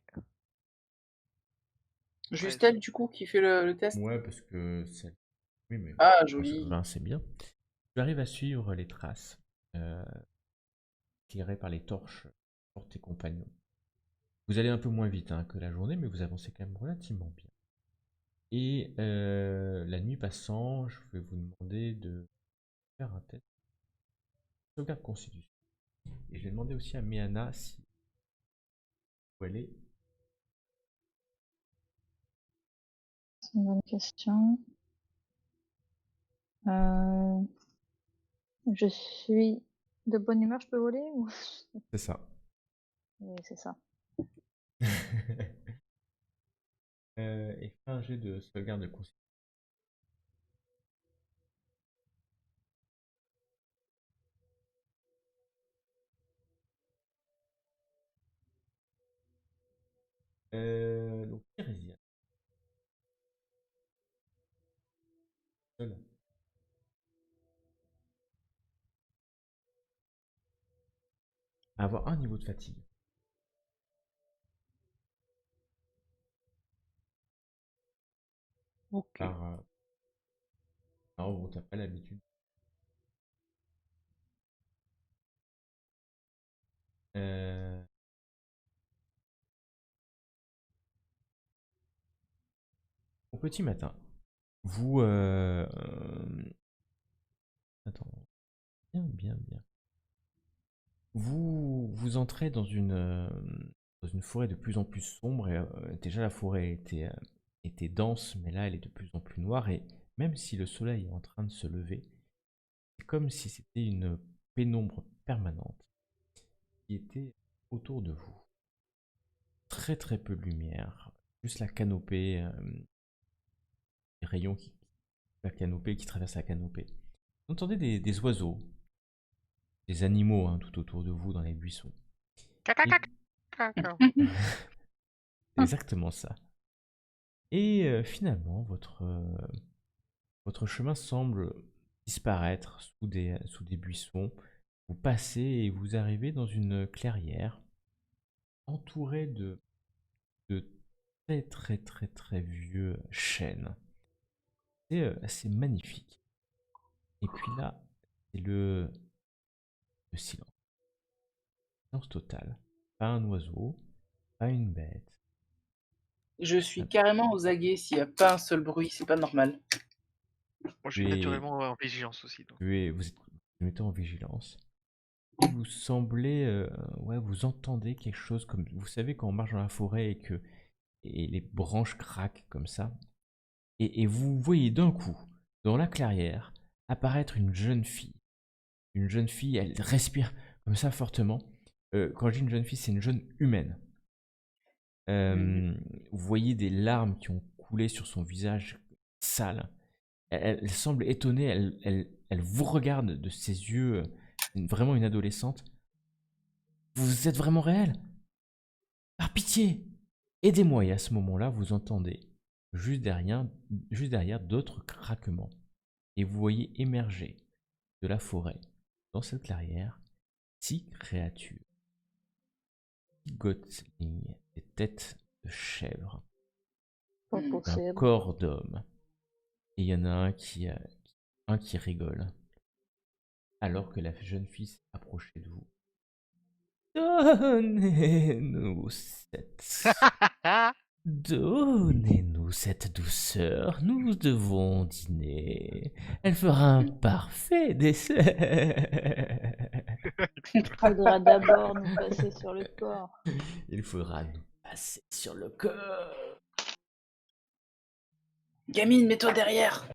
Juste Ouais. elle, du coup, qui fait le test. Ouais, parce que c'est. Oui, mais Ah, je pense que joli. 20, c'est bien. Tu arrives à suivre les traces éclairées par les torches pour tes compagnons. Vous allez un peu moins vite que la journée, mais vous avancez quand même relativement bien. Et la nuit passant, je vais vous demander de faire un test de sauvegarde constitution. Et je vais demander aussi à Méana si où elle est. C'est une bonne question. Je suis de bonne humeur, je peux voler ou... C'est ça. Oui, c'est ça. Et fais un jet de sauvegarde de constitution. Donc, Thérésia. Seul. Avoir un niveau de fatigue. Ok. Alors, bon, t'as pas l'habitude. Euh, Au petit matin, vous... Attends, bien. Vous entrez dans une forêt de plus en plus sombre. Et, déjà, la forêt était dense, mais là, elle est de plus en plus noire. Et même si le soleil est en train de se lever, c'est comme si c'était une pénombre permanente qui était autour de vous. Très très peu de lumière, juste la canopée, les rayons la canopée qui traverse la canopée. Vous entendez des oiseaux, des animaux tout autour de vous dans les buissons. Et Caca. c'est exactement ça. Et finalement, votre chemin semble disparaître sous des buissons. Vous passez et vous arrivez dans une clairière entourée de très très très très vieux chênes. C'est magnifique. Et puis là, c'est le silence. Silence total. Pas un oiseau, pas une bête. Je suis carrément aux aguets s'il n'y a pas un seul bruit, c'est pas normal. Moi, je suis naturellement en vigilance aussi. Donc. Vous êtes mettez en vigilance. Et vous semblez, ouais, vous entendez quelque chose comme, vous savez, quand on marche dans la forêt et les branches craquent comme ça, et vous voyez d'un coup, dans la clairière, apparaître une jeune fille. Une jeune fille, elle respire comme ça fortement. Quand je dis une jeune fille, c'est une jeune humaine. Vous voyez des larmes qui ont coulé sur son visage sale. Elle semble étonnée, elle vous regarde de ses yeux, vraiment une adolescente. Vous êtes vraiment réel? Par pitié, aidez-moi. Et à ce moment-là, vous entendez juste derrière d'autres craquements. Et vous voyez émerger de la forêt, dans cette clairière, 6 créatures. 6 Gothlings, des têtes de chèvre, Pas Mm. un possible. corps d'homme. Et il y en a un qui rigole, alors que la jeune fille s'approchait de vous. Donnez-nous cette douceur, nous devons dîner. Elle fera un parfait dessert. Il faudra d'abord nous passer sur le corps. Il faudra nous passer sur le corps. Gamine, mets-toi derrière.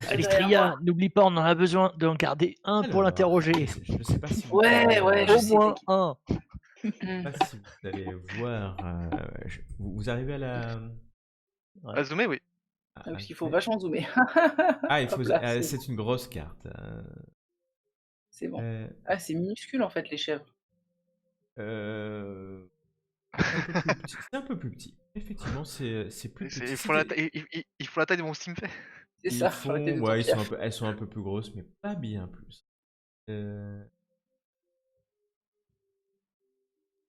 Alistria, n'oublie pas, on en a besoin d'en garder un pour Alors, l'interroger. je ne sais pas si vous Ouais, ouais, je Au sais. moins un. je sais pas si vous allez voir. Vous arrivez à la. À zoomer, oui. Parce qu'il faut vachement zoomer. Ah, il faut. Hop là, C'est une grosse carte. C'est bon. Euh, Ah, c'est minuscule en fait, les chèvres. c'est un peu plus petit. Effectivement, c'est plus petit. Il faut la taille de mon Steam fait. C'est Ils ça, j'aurais été font, de ton ouais, fief. elles sont un peu plus grosses, mais pas bien plus. Euh,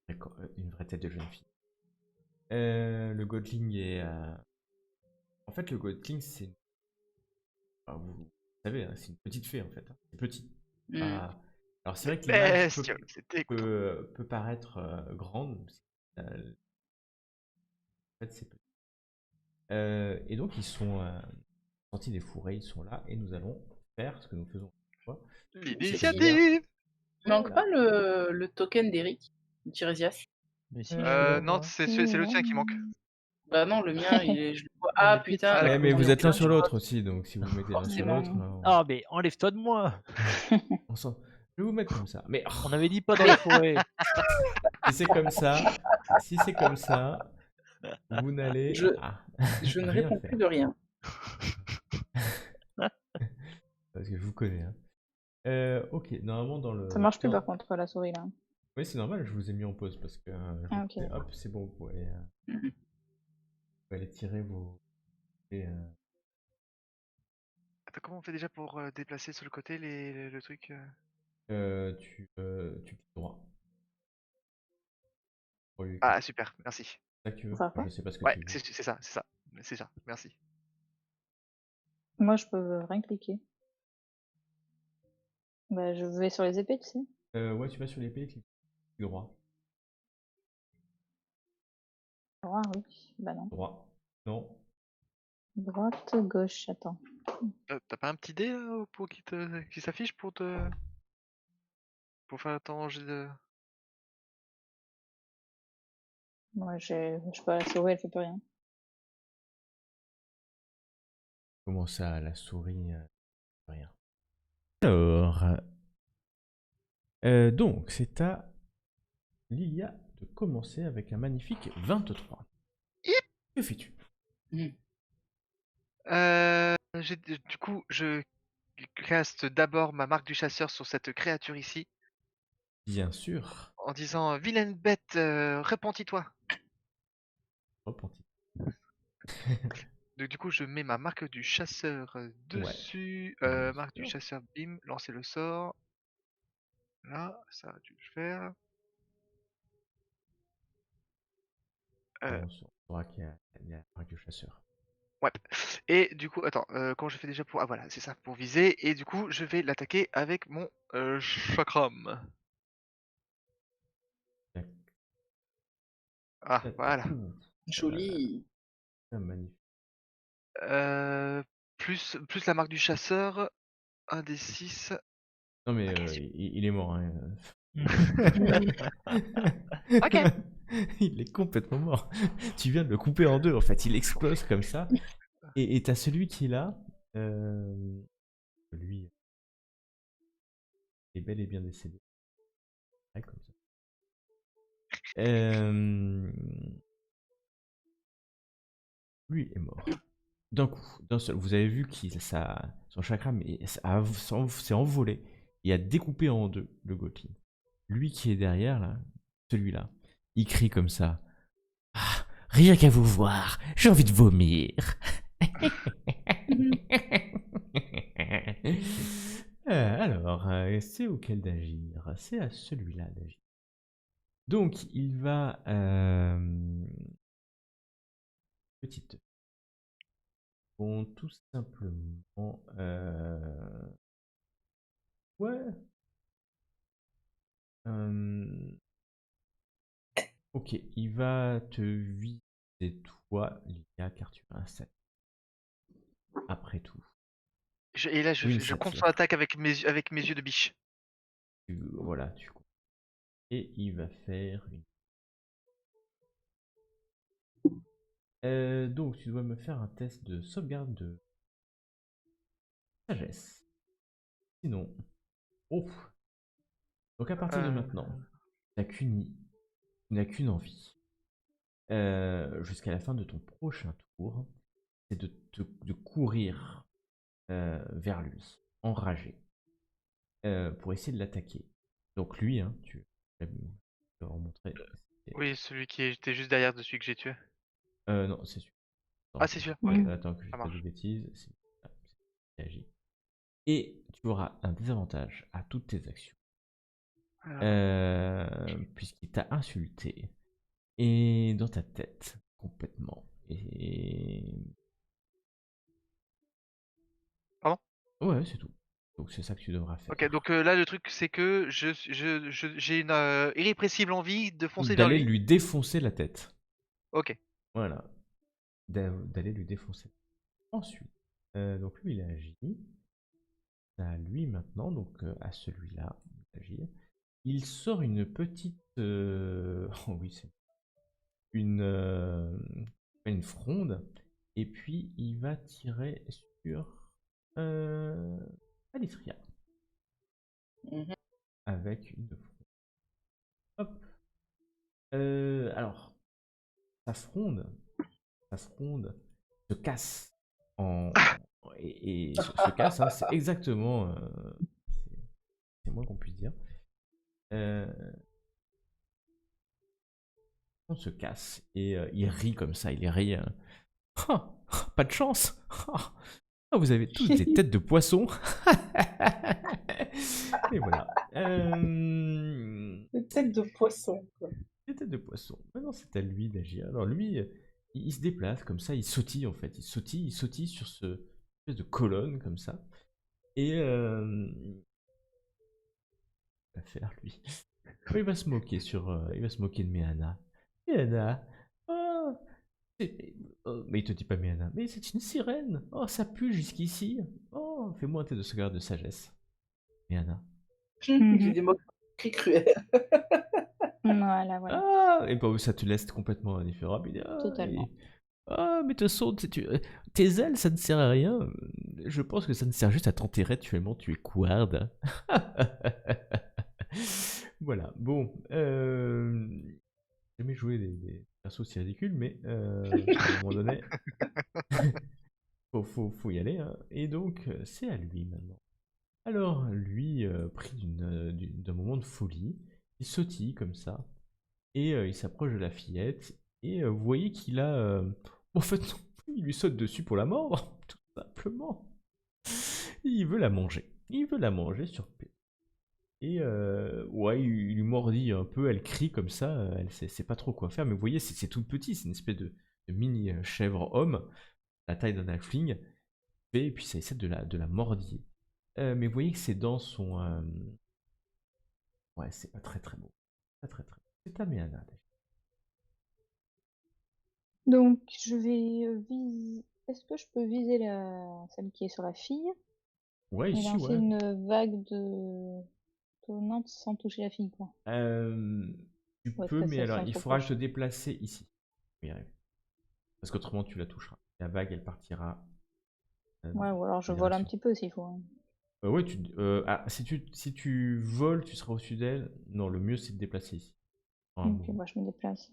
D'accord, une vraie tête de jeune fille. Le Godling est. En fait, le Godling, c'est. Enfin, vous savez, hein, c'est une petite fée en fait, hein. C'est petit. Mm. Alors, c'est vrai que l'image Bestiole, c'est dégoûtant. peut paraître grande. Parce que, en fait, c'est petit. Et donc, ils sont sortis des fourrés, ils sont là, et nous allons faire ce que nous faisons chaque fois. C'est-à-dire, L'initiative. manque Voilà. pas le token d'Eric, de Tiresias. Mais si, je suis là, Non, moi. c'est le tien qui manque. Bah non, le mien, je le vois. On Ah est plus putain, Ah, Ouais, d'accord. mais on vous est êtes l'un plein sur sur l'autre l'autre. aussi, donc si vous mettez l'un sur Forcément. l'autre, Ah, mais enlève-toi de moi! on je vais vous mettre comme ça. Mais On avait dit pas dans les forêts. si c'est comme ça, si c'est comme ça, vous n'allez Je ne rien réponds faire. plus de rien. Parce que je vous connais. Hein. Ok, normalement dans le. Ça marche plus dans- par contre la souris là. Oui, c'est normal, je vous ai mis en pause parce que Ah, ok, hop, d'accord. c'est bon, vous pouvez, Mhm. vous pouvez aller tirer vos. et, Attends, comment on fait déjà pour déplacer sur le côté le truc tu cliques droit. Pour lui. Ah, super, merci. C'est ça que tu veux? Pour faire Enfin, quoi? je sais pas ce que Ouais, tu veux. c'est ça, c'est ça. C'est ça, merci. Moi je peux rien cliquer. Bah je vais sur les épées, tu sais. Ouais, tu vas sur l'épée, clique droit. Ah oui, bah non. Droit. Non. Droite, gauche, attends. T'as pas un petit dé là, qui s'affiche pour faire ton jet de. Moi je sais pas, la souris elle fait plus rien. Comment ça, la souris rien. Alors, donc, c'est à Lilia de commencer avec un magnifique 23. Hip. Que fais-tu? Du coup, je caste d'abord ma marque du chasseur sur cette créature ici, Bien sûr. en disant vilaine bête, repentis-toi. Repenti. Donc, du coup, je mets ma marque du chasseur Ouais. dessus. Bien Marque du sûr. chasseur, bim, lancer le sort. Là, ça a dû le faire. On saura qu'il y a la marque du chasseur. Ouais. Et du coup, attends, comment je fais déjà pour. Ah voilà, c'est ça, pour viser. Et du coup, je vais l'attaquer avec mon chakram. Ah, voilà. Ouh, Joli. magnifique. Plus la marque du chasseur, un des 6. Non, mais Ok, il est mort. Hein. Ok. Il est complètement mort. Tu viens de le couper en deux, en fait. Il explose comme ça. Et t'as celui qui est là. Lui est bel et bien décédé. Ouais, comme ça. Lui est mort. D'un coup, d'un seul. Vous avez vu son chakra s'est envolé et a découpé en deux le Gotling. Lui qui est derrière, là, celui-là, il crie comme ça. Ah, rien qu'à vous voir, j'ai envie de vomir. Alors, c'est auquel d'agir? C'est à celui-là d'agir. Donc, il va... petite... Bon, tout simplement... Ouais. Ok, il va te viser toi, Lilia, car tu as un sac. Après tout. Et là, Ou une je compte son satire. attaque avec mes yeux de biche. Voilà, tu comprends. Et il va faire une... donc, tu dois me faire un test de sauvegarde de sagesse. Sinon... Oh. Donc, à partir de maintenant, tu n'as qu'une envie. Jusqu'à la fin de ton prochain tour, c'est de courir vers lui, enragé, pour essayer de l'attaquer. Donc lui, hein, tu vas me remontrer. Oui, celui qui était juste derrière de celui que j'ai tué. Non, c'est sûr. Ah, c'est sûr, ok. Attends que je Ça dise pas de marche. bêtises. agit. Et tu auras un désavantage à toutes tes actions. Puisqu'il t'a insulté. Et dans ta tête, complètement. Et... Pardon? Ouais, c'est tout. Donc c'est ça que tu devras faire. Ok, donc là le truc c'est que j'ai une irrépressible envie de foncer vers D'aller lui. lui défoncer la tête. Ok. Voilà. D'aller lui défoncer. Ensuite, donc lui il a agi. À lui maintenant, donc à celui-là d'agir. Il sort une petite... Oh oui, c'est une fronde. Et puis il va tirer sur Alithria. Mhm. Avec une fronde. Hop. Alors, sa fronde se casse en... Et se casse, hein, c'est exactement... c'est moins qu'on puisse dire. On se casse et il rit comme ça, il rit. Ah, pas de chance. Ah, vous avez tous des têtes de poisson. Et voilà. Des têtes de poisson, quoi. Des têtes de poisson. Maintenant, c'est à lui d'agir. Alors lui, il se déplace comme ça, il sautille en fait. Il sautille sur ce espèce de colonne comme ça. Et il va faire lui. Il va se moquer il va se moquer de Méana. Méana, oh, mais il te dit pas Méana, mais c'est une sirène. Oh, ça pue jusqu'ici. Oh, fais-moi un test de sauvegarde de sagesse. Méana. J'ai des moqueries cruelles. Voilà, voilà. Ah, et bah ça te laisse complètement indifférent. Il dit, Totalement. Ah, mais de toute façon, tes ailes, ça ne sert à rien. Je pense que ça ne sert juste à t'enterrer actuellement. Tu es couarde. Voilà. Bon. J'ai jamais joué des persos aussi ridicules, mais à un moment donné, faut y aller. Hein. Et donc, c'est à lui maintenant. Alors, lui, pris d'un moment de folie, il sautille comme ça. Et il s'approche de la fillette. Et vous voyez qu'il a... en fait, non, il lui saute dessus pour la mordre, tout simplement. Il veut la manger. Il veut la manger sur P. Et ouais, il lui mordit un peu, elle crie comme ça, elle sait pas trop quoi faire. Mais vous voyez, c'est tout petit, c'est une espèce de mini chèvre homme, la taille d'un halfling. Et puis ça essaie de la mordiller. Mais vous voyez que ses dents sont... Ouais, c'est pas très très beau. Pas très très beau. C'est ta Méana. Donc, je vais viser. Est-ce que je peux viser celle qui est sur la fille Ouais, et ici, lancer ouais. une vague de tonnante sans toucher la fille, quoi? Tu Ou est-ce peux, que mais ça alors sent il trop faudra proche? te déplacer ici. Pour y arriver. Parce qu'autrement tu la toucheras. La vague elle partira. Ouais, ou alors je en vole un direction. petit peu s'il faut. Hein. Ouais, si tu voles, tu seras au-dessus d'elle. Non, le mieux c'est de te déplacer ici. En Ok, mouvement. bah, je me déplace.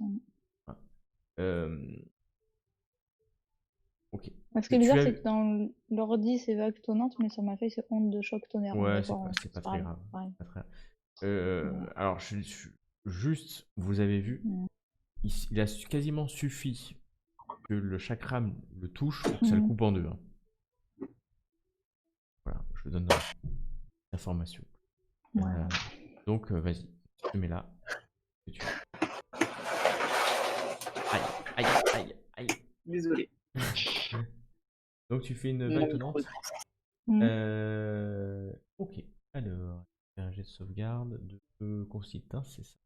Ok. Ce qui est bizarre, Tu as- c'est que dans l'ordi, c'est vague tonnante, mais sur ma feuille, c'est onde de choc tonnerre. Ouais, D'accord, c'est pas très pareil, grave. pareil. Pas très grave. Voilà. Alors, juste, vous avez vu, Mm. il a quasiment suffi que le chakram le touche pour que ça le coupe en deux. Hein. Voilà, je vous donne l'information. Ouais. Donc, vas-y, tu te mets là. Et tu... Aïe, aïe, aïe, aïe. Désolé. Donc, tu fais une Mon vague micro. tonnante. Mm. Ok, alors, un jet de sauvegarde de Constantin, c'est ça.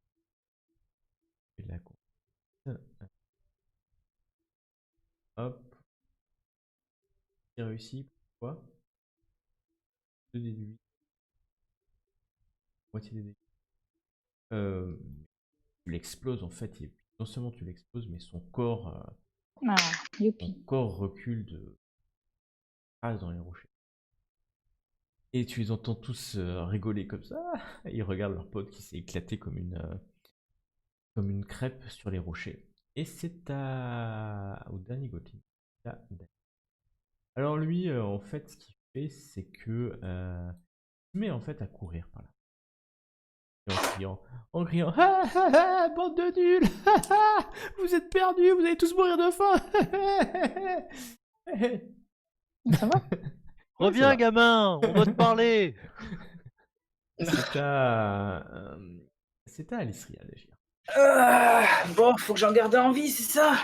Et la hop. C'est réussi, pourquoi 2 des 8. Moitié des dégâts. Tu l'exploses en fait, et non seulement tu l'exploses, mais son corps Youpi. recule de phrase dans les rochers. Et tu les entends tous rigoler comme ça. Ils regardent leur pote qui s'est éclaté comme une crêpe sur les rochers. Et c'est au dernier Gotlin. Alors lui, en fait, ce qu'il fait, c'est que il se met en fait à courir par là. Et en criant, ah, ah, ah, bande de nuls, ah, ah, vous êtes perdus, vous allez tous mourir de faim. Ça va? Ouais, ça Reviens, va. gamin, on doit te parler. C'est à Alistria d'agir. Bon, faut que j'en garde envie, c'est ça?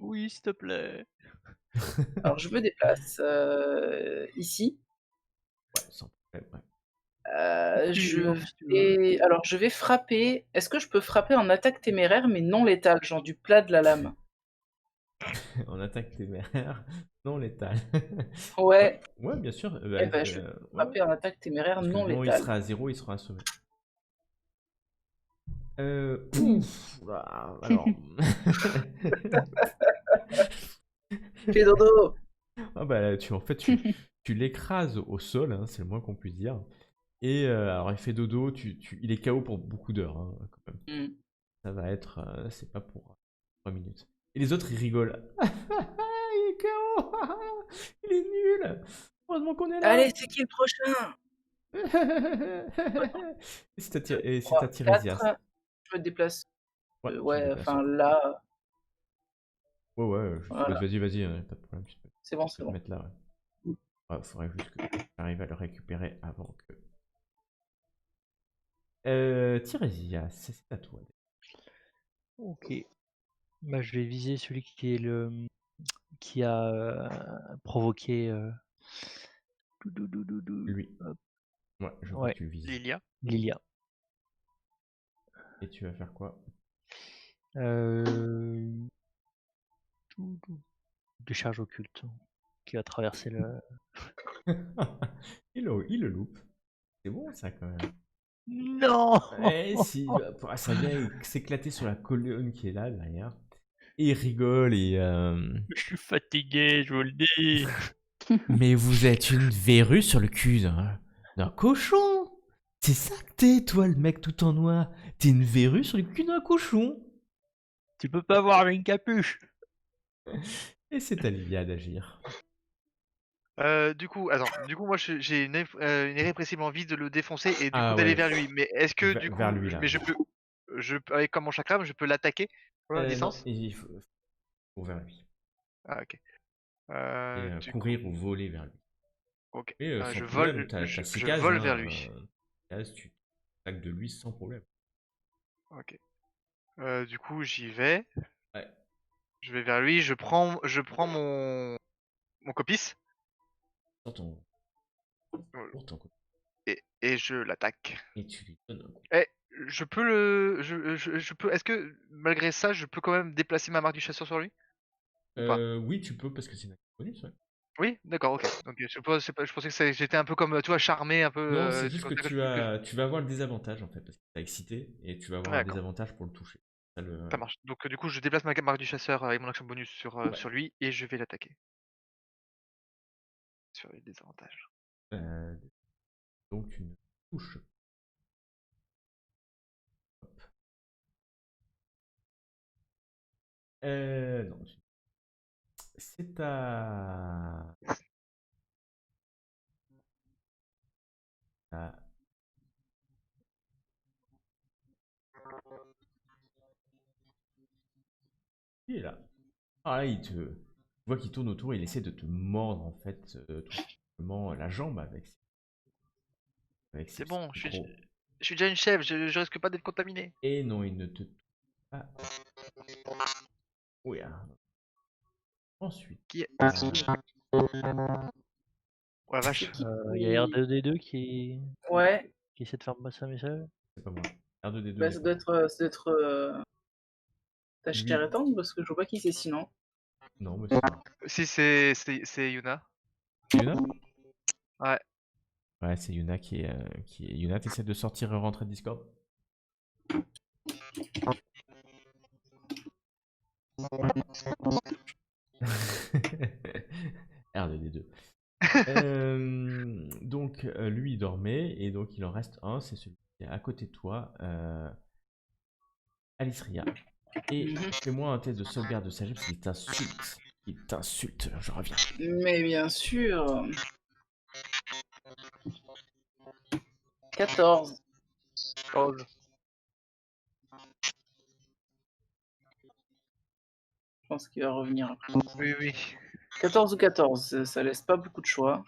Oui, s'il te plaît. Alors, je me déplace ici. Ouais, sans problème, ouais. Je vais frapper. Est-ce que je peux frapper en attaque téméraire, mais non létale, genre du plat de la lame? En attaque téméraire, non létale. Ouais, Ouais, bien sûr. eh ben, je vais Ouais. frapper en attaque téméraire Parce que non bon, il létale. sera à 0, il sera assommé. Pouf, oula, alors. Fais dodo! Ah bah, tu l'écrases au sol, hein, c'est le moins qu'on puisse dire. Et alors, il fait dodo, il est KO pour beaucoup d'heures, hein, quand même. Hmm. Ça va être, c'est pas pour 3 minutes. Et les autres, ils rigolent. Il est KO, il est nul. Heureusement qu'on est là. Allez, c'est qui le prochain? Et c'est 3, à Tiresias. 4. Je me déplace. Ouais, tu te Ouais, déplaces, enfin ouais. là, Ouais, voilà. vas-y, pas de problème, tu peux C'est bon, te c'est bon. mettre là, ouais. Ouais, faudrait juste que j'arrive à le récupérer avant que. Tiresias, c'est à toi. Ok. Bah, je vais viser celui qui a provoqué Lui. Ouais, je vois Ouais. que tu le vises. Lilia. Lilia. Et tu vas faire quoi? Décharge occulte qui va traverser le. il le loupe. C'est bon ça quand même. Non. Eh si, ça vient s'éclater sur la colonne qui est là derrière. Et il rigole et. Je suis fatigué, je vous le dis. Mais vous êtes une verrue sur le cul d'un cochon. C'est ça que t'es, toi, le mec tout en noir. T'es une verrue sur le cul d'un cochon. Tu peux pas voir avec une capuche. Et c'est à Livia d'agir. Du coup, moi j'ai une irrépressible envie de le défoncer et du coup Ah d'aller ouais, vers lui. Mais est-ce que du vers coup, lui là. mais avec comme mon chakram, je peux l'attaquer à Non, distance? il faut vers lui. Ah ok. Et Du coup, courir ou voler vers lui. ok. Et sans Je problème, vole, t'as 6 je cases. vole vers lui. Cases, tu attaques de lui sans problème. Ok. Du coup, j'y vais. Ouais. Je vais vers lui. Je prends mon copis Sur pour ton côté. et je l'attaque. Et tu lui donnes un coup. Eh, je peux le, je peux. Est-ce que malgré ça, je peux quand même déplacer ma marque du chasseur sur lui ou pas? Oui, tu peux parce que c'est une action bonus, ouais. Oui, d'accord, ok. Donc je pensais que j'étais un peu comme, tu vois, charmé un peu. Non, c'est C'est juste comme que ça que tu vas avoir le désavantage en fait, parce qu'il t'a excité, et tu vas avoir un D'accord, désavantage pour le toucher. Ça, ça marche. Donc du coup, je déplace ma marque du chasseur avec mon action bonus Ouais. sur lui et je vais l'attaquer. Sur les désavantages. Donc une touche. Hop. Non, c'est à... Il est là. Ah, là, tu vois qu'il tourne autour, il essaie de te mordre en fait, tout simplement la jambe avec ses C'est bon, petits gros. je suis déjà une chèvre, je risque pas d'être contaminé. Et non, il ne te touche pas. Oui, ah. Ensuite, Qui est... C'est Oh la vache. qui Il y a R2D2 Ouais, qui essaie de faire passer un message. c'est pas moi. R2D2, bah, il est pas là. ça doit être ta Lui, chère étendre parce que je vois pas qui c'est sinon. non, mais c'est moi. Si c'est Yuna. Yuna? Ouais. Ouais, c'est Yuna Yuna, t'essaies de sortir et rentrer de Discord? R2D2. Donc, lui, il dormait, et donc il en reste un, c'est celui qui est à côté de toi, Alisria. Et fais-moi un test de sauvegarde de sagesse parce qu'il t'insulte. Il t'insulte, je reviens. Mais bien sûr. 14. 11. Je pense qu'il va revenir. Oui, oui. 14 ou 14, ça laisse pas beaucoup de choix.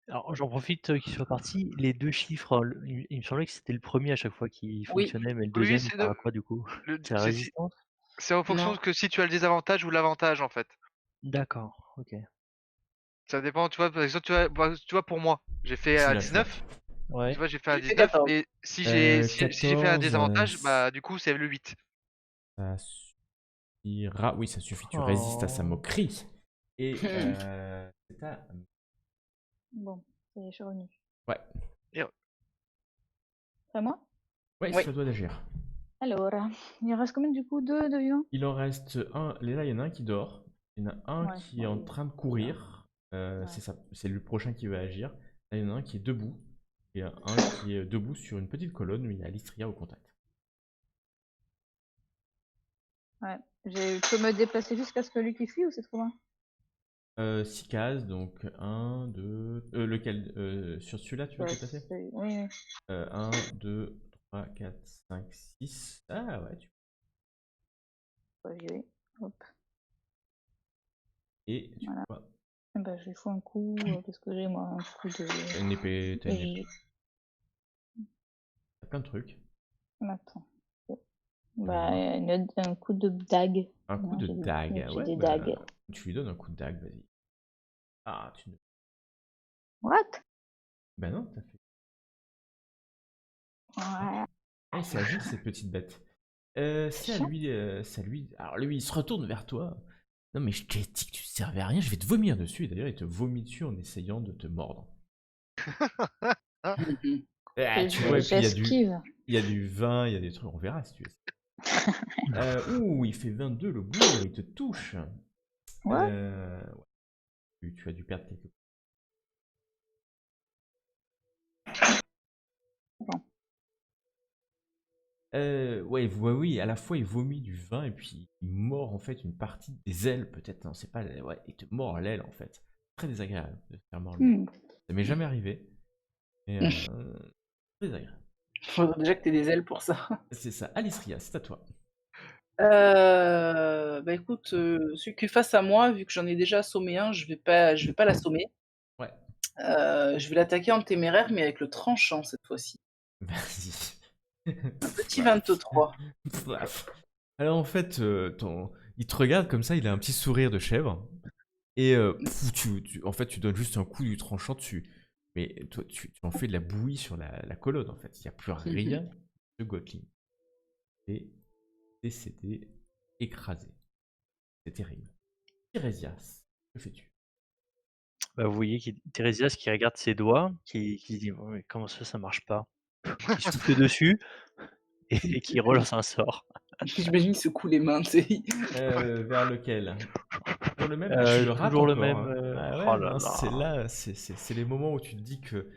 Alors j'en profite qu'il soit parti. Les deux chiffres, il me semblait que c'était le premier à chaque fois qui Oui, fonctionnait, mais le Oui, deuxième, il c'est sert à quoi du coup? C'est la résistance? c'est en fonction non. de que si tu as le désavantage ou l'avantage en fait. D'accord, ok. Ça dépend, tu vois, par exemple, tu vois pour moi, j'ai fait un Celui-là, tu l'as. 19, tu Ouais. vois, j'ai fait un J'ai fait 19, 14. et si j'ai fait un 14, désavantage, bah du coup c'est le 8. ça suffira. Oui, ça suffit, tu résistes à sa Oh. moquerie. Et c'est à... Bon, ça y est, je suis revenue. Ouais, C'est à moi? ouais, Oui. c'est à toi d'agir. Alors, il en reste combien du coup? Deux de vivants? Il en reste un. Là, il y en a un qui dort. Il y en a un Ouais, qui est en bon, train de courir. Ouais. C'est le prochain qui va agir. Là, il y en a un qui est debout. Et un qui est debout sur une petite colonne où il y a Lystria au contact. Ouais. Je peux me déplacer jusqu'à ce que lui qui fuit ou c'est trop loin? 6 cases, donc 1, 2. Lequel sur celui-là, tu veux te déplacer Oui, oui. 1, 2, 3, 4, 5, 6. Ah ouais, tu Ouais, j'y vais. Hop. Et tu Voilà. vois, Bah, je lui fous un coup. Qu'est-ce que j'ai moi? Un coup de. t'as une épée, t'as Et plein de trucs. Attends. voir. Bah, un coup de dague. Un coup Non, de dague, j'ai ouais, des bah, dagues. tu lui donnes un coup de dague, vas-y. Ah, tu ne... What? Bah non, t'as fait... Ouais. Ah, il s'agit cette petite bête. C'est à Chiant. lui, Alors lui, il se retourne vers toi. Non mais je t'ai dit que tu servais à rien, je vais te vomir dessus. Et d'ailleurs, il te vomit dessus en essayant de te mordre. Ah, tu vois, et puis J'esquive. il y a du vin, il y a des trucs, on verra si tu veux. Ouh, il fait 22 le bourre, il te touche. Ouais. Ouais, tu as dû perdre quelques points. Bon. Ouais, oui, à la fois il vomit du vin et puis il mord en fait une partie des ailes, peut-être, non, c'est pas, ouais, il te mord l'aile en fait. Très désagréable de se faire mordre. Hmm. Ça m'est jamais arrivé, mais très désagréable. Faudrait déjà que tu aies des ailes pour ça. C'est ça. Alisria, c'est à toi. Bah écoute, celui qui est face à moi, vu que j'en ai déjà assommé un, je vais pas l'assommer. Ouais, Je vais l'attaquer en téméraire, mais avec le tranchant cette fois-ci. vas-y. Un petit Ouais. 23. Bref. Alors en fait, il te regarde comme ça, il a un petit sourire de chèvre. Et en fait, tu donnes juste un coup du tranchant dessus. Mais toi, tu en fais de la bouillie sur la colonne, en fait. Il n'y a plus rien de Gotling. Et décédé, écrasé. C'est terrible. Tirésias, que fais-tu? Bah, vous voyez Thérésias qui regarde ses doigts, qui se dit «Ouais, mais comment ça marche pas?» Qui souffle dessus et qui relance un sort. J'imagine qu'il secoue les mains, tu sais. Vers lequel? Toujours le même? Ah, tu le rates Toujours le encore, même, hein. Ah oh ouais, là non, c'est là! là, c'est les moments où tu te dis que...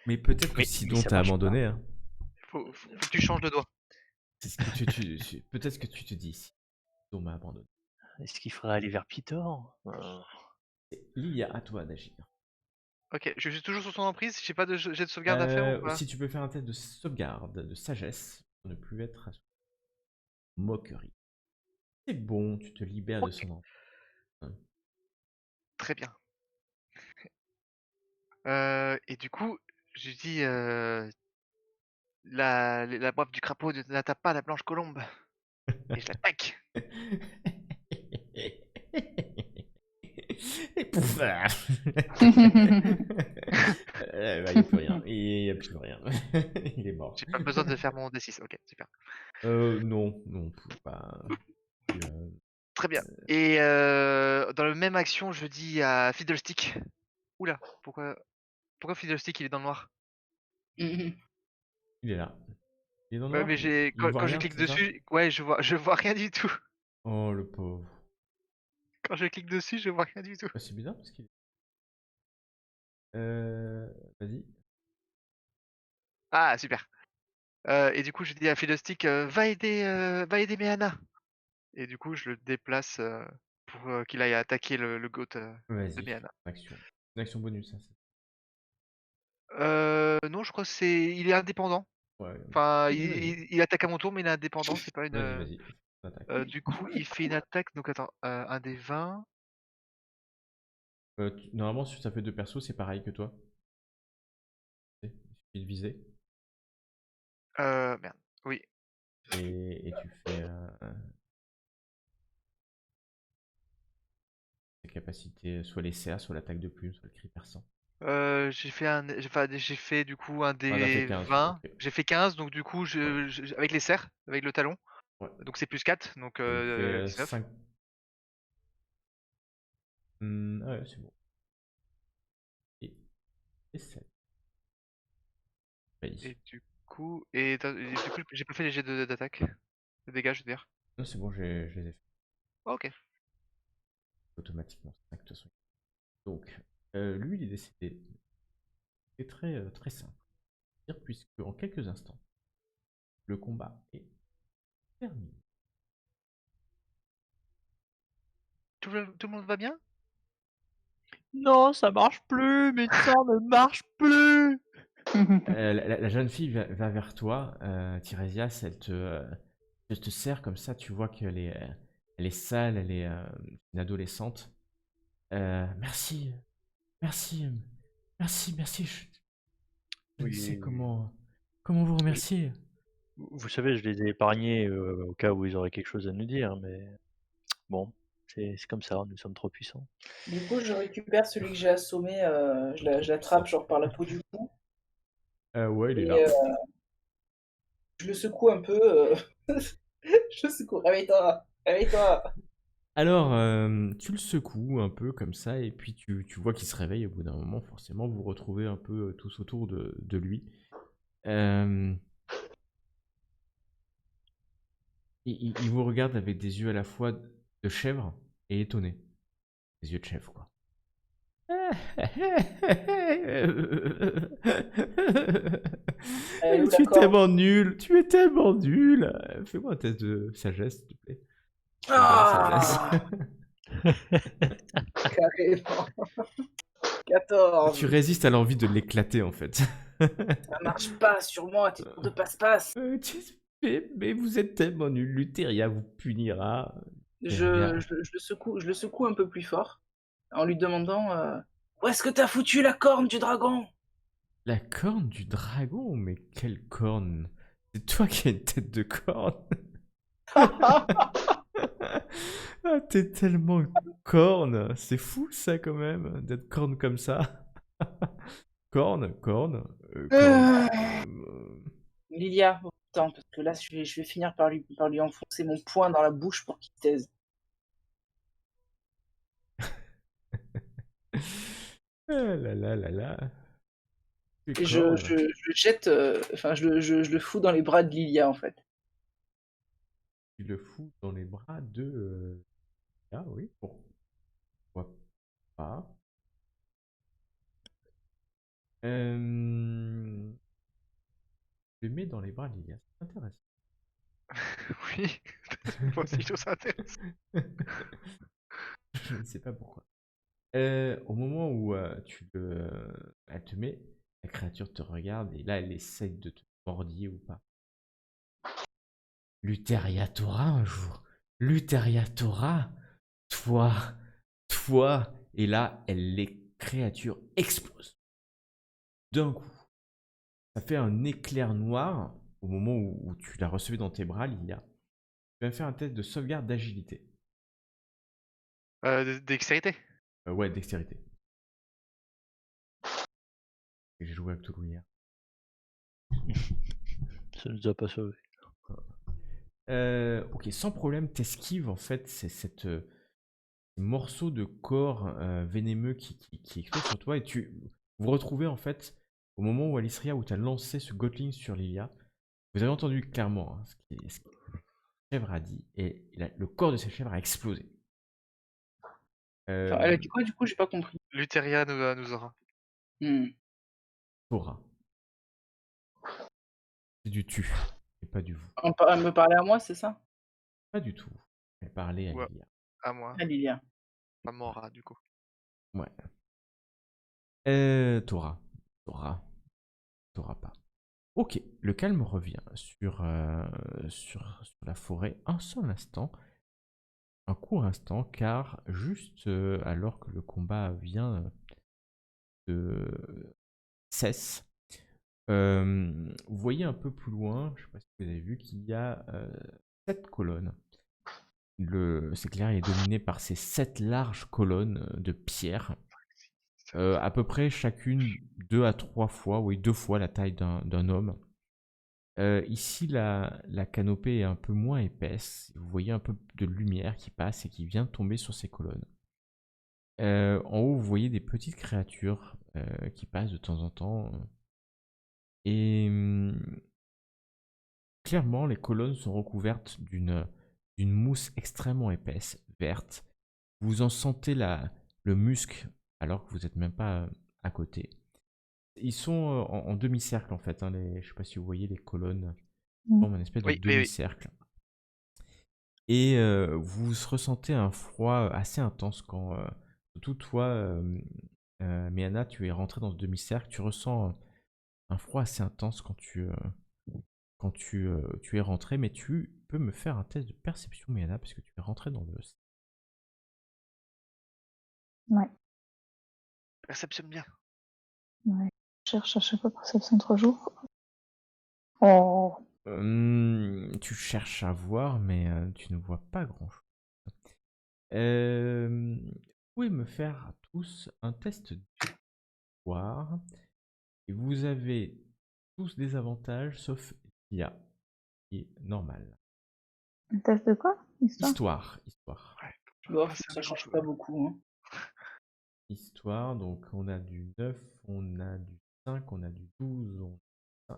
Mais peut-être que Mais Sidon ça t'a marche pas. abandonné, hein. Faut que tu changes de doigt. C'est ce que peut-être que tu te dis, Sidon m'a abandonné. Est-ce qu'il faudrait aller vers Pitor? Lilia, à toi d'agir. Ok, je suis toujours sous son emprise, j'ai pas de jet de sauvegarde à faire ou pas? Si tu peux faire un test de sauvegarde, de sagesse, pour ne plus être à moquerie. C'est bon, tu te libères de son emprise. Très bien. Et du coup, je dis la boîte du crapaud n'attaque pas la blanche colombe. Et je l'attaque. Et pouf. Bah, il n'y a plus rien. Il n'y a plus rien. Il est mort. J'ai pas besoin de faire mon D6. Ok, super. Non, non, pas. Très bien. Et dans la même action, je dis à Fiddlestick. Oula, pourquoi Fiddlestick il est dans le noir? Mhm. Il est là. Il est dans le Ouais, noir. mais Il voit quand je rien, clique c'est ça? dessus, ouais, je vois rien du tout. Oh, le pauvre. Quand je clique dessus, je vois rien du tout. Bah, c'est bizarre parce qu'il. Vas-y. Ah, super. Et du coup, je dis à Fiddlestick, va aider Meana. Et du coup, je le déplace pour qu'il aille attaquer le goat de Vas-y. Meana. Action. Une action bonus, ça. Non, je crois que il est indépendant. Ouais. Enfin, Vas-y, vas-y. il attaque à mon tour, mais il est indépendant, c'est pas Vas-y, une. vas-y. Attaque. Du coup, il fait une attaque. Donc attends, un des 20. Normalement, si ça fait deux persos, c'est pareil que toi. de viser. Merde. Oui. Et tu fais tes capacités, soit les CA, soit l'attaque de plume, soit le cri perçant. J'ai fait du coup un On a fait des 15. 20. Ok. J'ai fait 15, donc du coup, avec les serres, avec le talon. Ouais. Donc c'est plus 4, donc Ça nous fait 19. 5. Ah ouais, c'est bon. Et 7. Et du coup, j'ai pas fait les jets d'attaque. De dégâts, je veux dire. Non, c'est bon, je les ai fait Ok. automatiquement. 5 de toute façon. Donc, lui, il est décédé. C'est très, très simple. Puisque en quelques instants, le combat est terminé. Tout le monde va bien? Non, ça marche plus, mais ça ne marche plus. La jeune fille va vers toi, Tirésias, elle te serre comme ça, tu vois elle est sale, elle est une adolescente. Merci, merci, merci, je ne sais Oui, comment vous remercier. vous savez, je les ai épargnés au cas où ils auraient quelque chose à nous dire, mais bon, c'est comme ça, nous sommes trop puissants. Du coup, je récupère celui que j'ai assommé, je l'attrape genre par la peau du cou Ouais, il est là. et je le secoue un peu. Je le secoue, réveille-toi, réveille-toi. Alors, tu le secoues un peu comme ça, et puis tu vois qu'il se réveille au bout d'un moment, forcément, vous vous retrouvez un peu tous autour de lui. Euh, il vous regarde avec des yeux à la fois de chèvre et étonné. Des yeux de chèvre, quoi. Elle est où Tu la es corde? tellement nul, tu es tellement nul. Fais-moi un test de sagesse, s'il te plaît. Sagesse. Ah, carrément. 14. Tu résistes à l'envie de l'éclater, en fait. Ça marche pas sur moi, t'es tour de passe-passe. Mais vous êtes tellement nul. Luteria vous punira. Je le secoue un peu plus fort en lui demandant où est-ce que t'as foutu la corne du dragon? La corne du dragon? Mais quelle corne? C'est toi qui as une tête de corne. Ah, t'es tellement corne. C'est fou ça quand même, d'être corne comme ça. Corne. Corne. Lilia, attends, parce que là, je vais finir par lui enfoncer mon poing dans la bouche pour qu'il taise. Ah là là là là. Et je le jette, enfin, je le fous dans les bras de Lilia, en fait. Tu le fous dans les bras de... Ah oui, pourquoi pas. Je le mets dans les bras de Lilia, c'est intéressant. Oui. Moi aussi, je trouve ça intéressant. Je ne sais pas pourquoi. Au moment où elle te met, la créature te regarde et là elle essaye de te mordiller ou pas. Luteria t'aura un jour. Luteria t'aura. Toi. Et là, les créatures explosent. D'un coup, ça fait un éclair noir au moment où tu l'as recevée dans tes bras, Lilia. Tu vas me faire un test de sauvegarde d'agilité. Dextérité. Ouais, dextérité. J'ai joué avec Toulouse hier. Ça nous a pas sauvés. Ok, sans problème, t'esquives en fait ces morceaux de corps vénémeux qui explosent sur toi et tu vous retrouvez en fait au moment où Alisria, où tu as lancé ce Gotling sur Lilia, vous avez entendu clairement ce que la chèvre a dit et le corps de cette chèvre a explosé. Attends, elle a dit quoi, du coup? J'ai pas compris. Luteria nous aura. Tora. C'est du tu et pas du vous. Elle me parlait à moi, c'est ça? Pas du tout. Elle parlait à Ouais. Lilia. À moi. À Lilia. Pas Mora, du coup. Ouais. Tora pas. Ok, le calme revient sur la forêt un seul instant, un court instant, car juste alors que le combat vient de cesse, Vous voyez un peu plus loin, je ne sais pas si vous avez vu, qu'il y a 7 colonnes. C'est clair, il est dominé par ces 7 larges colonnes de pierre, à peu près chacune 2 à 3 fois, oui, 2 fois la taille d'un homme. Ici, la canopée est un peu moins épaisse. Vous voyez un peu de lumière qui passe et qui vient tomber sur ces colonnes. En haut, vous voyez des petites créatures qui passent de temps en temps. Et clairement, les colonnes sont recouvertes d'une mousse extrêmement épaisse, verte. Vous en sentez le musc alors que vous n'êtes même pas à côté. Ils sont en demi-cercle en fait. Je ne sais pas si vous voyez les colonnes forment une espèce de Oui, oui, oui. demi-cercle. Et vous ressentez un froid assez intense quand, surtout toi, Miana, tu es rentré dans ce demi-cercle. Tu ressens un froid assez intense quand tu es rentré, mais tu peux me faire un test de perception, Miana, parce que tu es rentré dans le... Ouais, Perceptionne bien. ouais. Je cherche à chaque fois perception 3 jours. Oh, Tu cherches à voir, mais tu ne vois pas grand-chose. Vous pouvez me faire tous un test d'histoire. Et vous avez tous des avantages, sauf Lia, qui est normal. un test de quoi? Histoire? Histoire. Ouais. Bof, Ah, c'est ça un change peu- pas beaucoup. Hein. Histoire, donc on a du 9, on a du 5, on a du 12, on a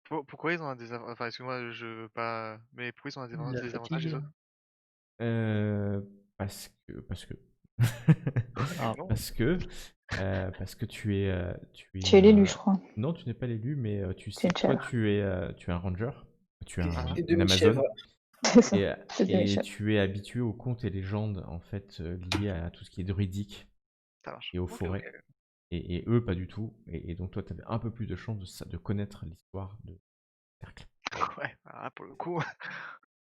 5. Pourquoi ils ont des avantages? Enfin, excuse-moi, je veux pas. Mais pourquoi ils ont La des avantages les fatigue. autres? Euh, parce que. Ah. Non. Parce que tu es Tu es l'élu, je crois. non, tu n'es pas l'élu, mais tu Tu es sais, une toi, chèvre. tu es un ranger, tu es Des, Ah, des une Amazone, demi-chèvres. C'est ça. et, C'est des et chèvres. tu es habitué aux contes et légendes, en fait, liés à tout ce qui est druidique ça marche. et aux Ok, ok. forêts. Et eux, pas du tout. Et donc, toi, tu avais un peu plus de chance de connaître l'histoire de Cercle. Ouais, ah, pour le coup.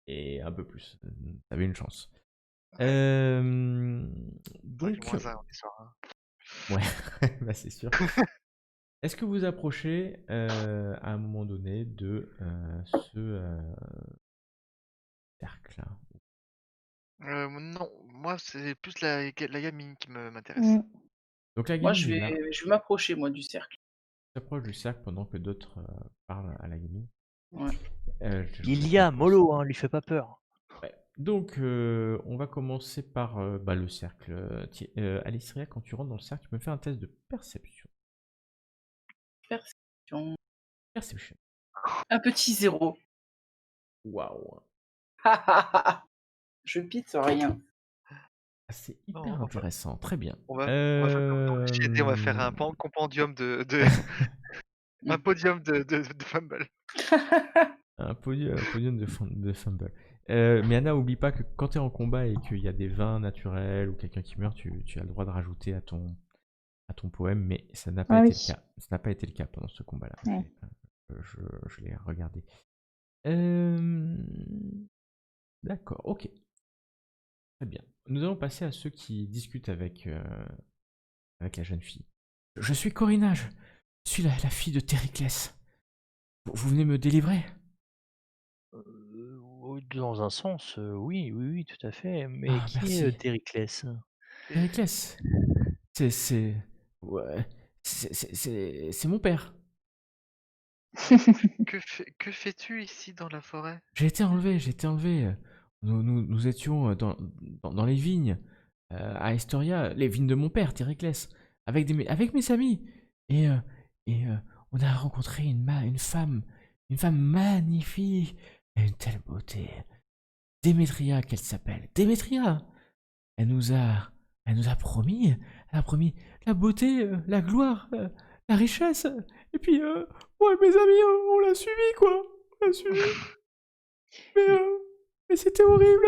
Et un peu plus. Tu avais une chance. Ouais, c'est vrai que Donc, moins un en histoire. Hein. ouais, bah, c'est sûr. Est-ce que vous approchez à un moment donné de ce cercle? Non, moi c'est plus la gamine qui m'intéresse. Mm. Donc la Moi, gamine est là, je vais m'approcher, moi, du cercle. s'approche du cercle pendant que d'autres parlent à la gamine. Ouais. Je Il vous y a propose. mollo, hein, lui fait pas peur. Ouais. Donc, on va commencer par le cercle. Alessria, quand tu rentres dans le cercle, tu peux me faire un test de perception. Perception. Perception. Un petit 0. Waouh. Je pite rien. Ah, c'est Non, hyper intéressant. Très bien. on va faire comme dans JD, on va faire un compendium un podium de fumble. Un podium de fumble. Mais Anna, oublie pas que quand tu es en combat et qu'il y a des vins naturels ou quelqu'un qui meurt, tu as le droit de rajouter à ton poème, mais ça n'a pas Ah été oui. le cas. Ça n'a pas été le cas pendant ce combat-là. Ouais. Je l'ai regardé. D'accord, ok. Très bien. Nous allons passer à ceux qui discutent avec la jeune fille. Je suis Corinna, je suis la fille de Tériclès. Vous venez me délivrer? Dans un sens, oui, oui, oui, tout à fait. Mais Ah, qui merci. est Tériclès? Tériclès, c'est... Ouais, c'est mon père. Que fais-tu ici dans la forêt? J'ai été enlevé. Nous étions dans les vignes, à Estoria, les vignes de mon père, Tériclès, avec mes amis. Et, euh, et on a rencontré une femme magnifique, et une telle beauté. Démétria qu'elle s'appelle. Démétria. Elle nous a, elle a promis la beauté, la gloire, la richesse. Et puis, ouais, mes amis, on l'a suivi, quoi. On l'a suivi. Mais, Il- mais c'était horrible.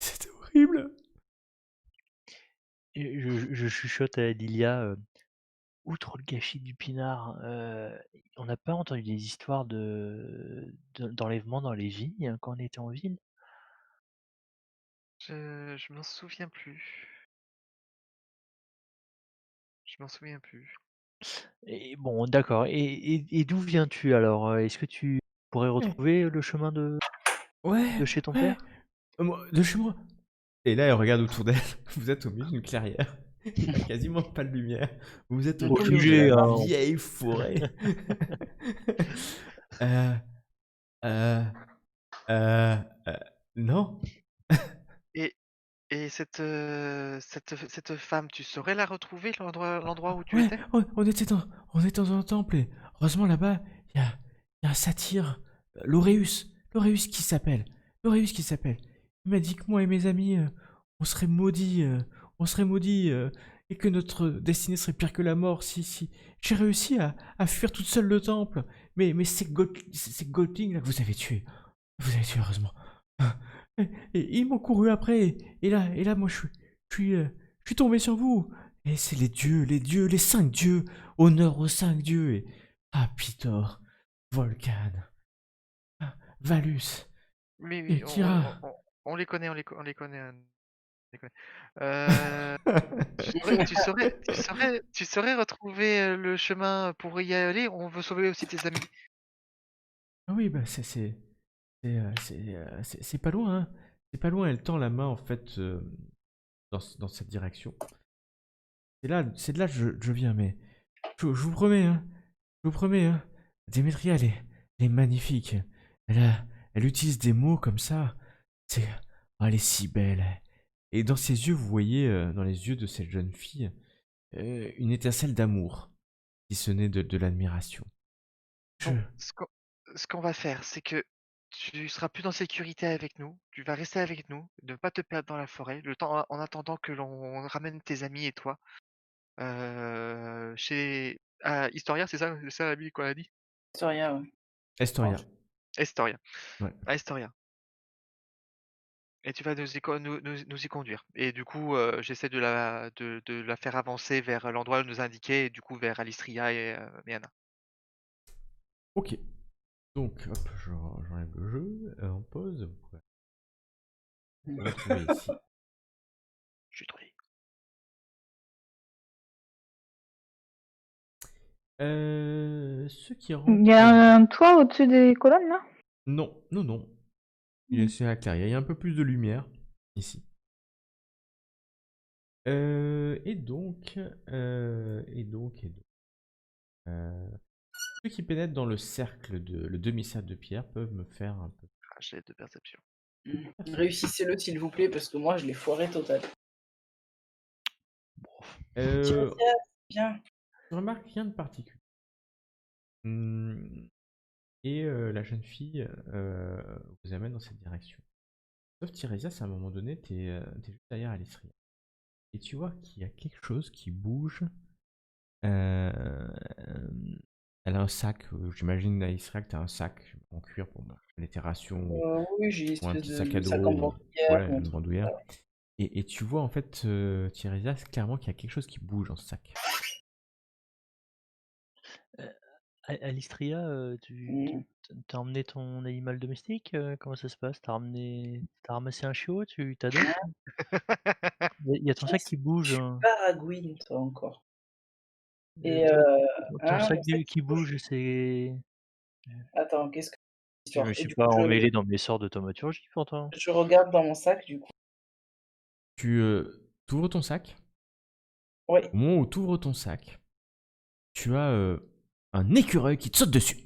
C'était horrible. Je chuchote à Lilia, outre le gâchis du pinard, on n'a pas entendu des histoires d'enlèvement dans les vignes quand on était en ville? Je m'en souviens plus. Je m'en souviens plus. Et bon, d'accord. Et d'où viens-tu alors? Est-ce que tu pourrais Ouais, retrouver le chemin de ouais, chez ton ouais, père? de chez moi. Et là, elle regarde autour d'elle. Vous êtes au milieu d'une clairière. Il n'y a quasiment pas de lumière. Vous êtes au On Faut peut cœur lui de ouvrir la juger, la hein. porte. vieille forêt. Euh, euh, euh, euh, non. Et, et cette femme, tu saurais la retrouver, l'endroit où tu Ouais, étais? on était dans un temple et heureusement là-bas, il y a un satyre, Lauréus qui s'appelle. Lauréus qui s'appelle. Il m'a dit que moi et mes amis, on serait maudits, et que notre destinée serait pire que la mort si. J'ai réussi à fuir toute seule le temple. Mais ces gobelins là que vous avez tué heureusement. Et ils m'ont couru après, et là, moi je suis tombé sur vous. Et c'est les 5 dieux, honneur aux 5 dieux. Pitor, Volcan, Valus, Oui, et oui, Kyra. on les connaît, on les connaît, on les connaît. Euh, tu saurais retrouver le chemin pour y aller? On veut sauver aussi tes amis. Ah oui, bah c'est pas loin, hein. C'est pas loin, elle tend la main en fait dans cette direction. C'est de là que je viens, mais je vous promets, hein, je vous promets, hein. Démétria, elle est magnifique. Elle, a- elle utilise des mots comme ça. C'est, elle est si belle. Et dans ses yeux, vous voyez, dans les yeux de cette jeune fille, une étincelle d'amour, si ce n'est de l'admiration. Je... Bon, ce qu'on va faire, c'est que tu seras plus en sécurité avec nous. Tu vas rester avec nous, ne pas te perdre dans la forêt, le temps en attendant que l'on ramène tes amis et toi chez à Historia, c'est ça la ville qu'on a dit? C'est rien, ouais. Estoria. Estoria, Ouais. à Estoria. Et tu vas nous y conduire. Et du coup, j'essaie de la faire avancer vers l'endroit où elle nous indiquait, et du coup vers Alistria et Meana. Ok. Donc, hop, j'enlève le jeu, en pause. Vous pouvez retrouver ici. Je suis trouvé. Ceux qui Il y rentrent. a un toit au-dessus des colonnes là? Non, non, non. C'est la clairière. Il y a un peu plus de lumière ici. Et donc, euh, ceux qui pénètrent dans le demi-cercle de pierre peuvent me faire un peu. Ah, j'ai de perception. Réussissez-le, s'il vous plaît, parce que moi, je l'ai foiré total. Euh, Bien. je remarque rien de particulier. Et la jeune fille vous amène dans cette direction. Sauf Tiresias, à un moment donné, t'es juste derrière Alistria. Et tu vois qu'il y a quelque chose qui bouge. Euh, Elle a un sac, j'imagine Alistria que t'as un sac en cuir pour les rations Oui, j'ai une ou un espèce petit sac à de dos, sac en bandoulière ouais, ou un une truc. bandoulière. Et tu vois en fait, Tiresias, clairement qu'il y a quelque chose qui bouge dans ce sac. Alistria, tu Mm. t'as emmené ton animal domestique? Comment ça se passe? T'as ramassé un chiot? Tu t'adoptes? Il y a ton sac qui bouge, Tu hein. baragouines, toi, encore. Et Ton sac mon sac qui qui bouge. bouge, c'est Attends, qu'est-ce que c'est je l'histoire? me Et suis du pas coup, emmêlé dans mes sorts de thaumaturgie pourtant. je regarde dans mon sac, du coup. Tu ouvres ton sac. Ouais. Au moment où tu ouvres ton sac, tu as un écureuil qui te saute dessus.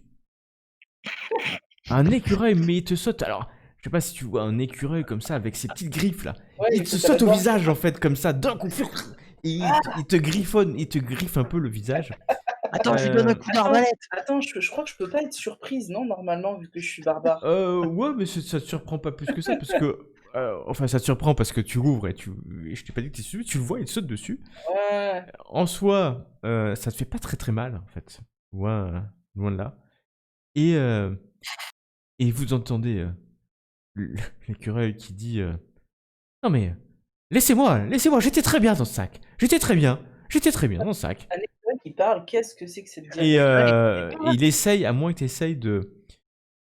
Un écureuil, mais il te saute. Alors, je sais pas si tu vois un écureuil comme ça avec ses petites griffes là. Ouais, Il mais te faut t'as saute au la visage en fait, comme ça, d'un coup. Et il te griffonne, il te griffe un peu le visage. Attends, je lui donne un coup d'arbalète! Attends, je crois que je peux pas être surprise, non, normalement, vu que je suis barbare. Ouais, mais ça te surprend pas plus que ça, parce que. Enfin, ça te surprend parce que tu rouvres et je t'ai pas dit que t'es dessus, tu le vois, il te saute dessus. Ouais. En soi, ça te fait pas très très mal, en fait. Loin de là. Et, euh, et vous entendez l'écureuil qui dit non mais, laissez-moi, j'étais très bien dans ce sac. J'étais très bien dans le sac. Un écureuil qui parle, qu'est-ce que c'est que cette Et, dialogue? il essaye, à moins que tu essayes de.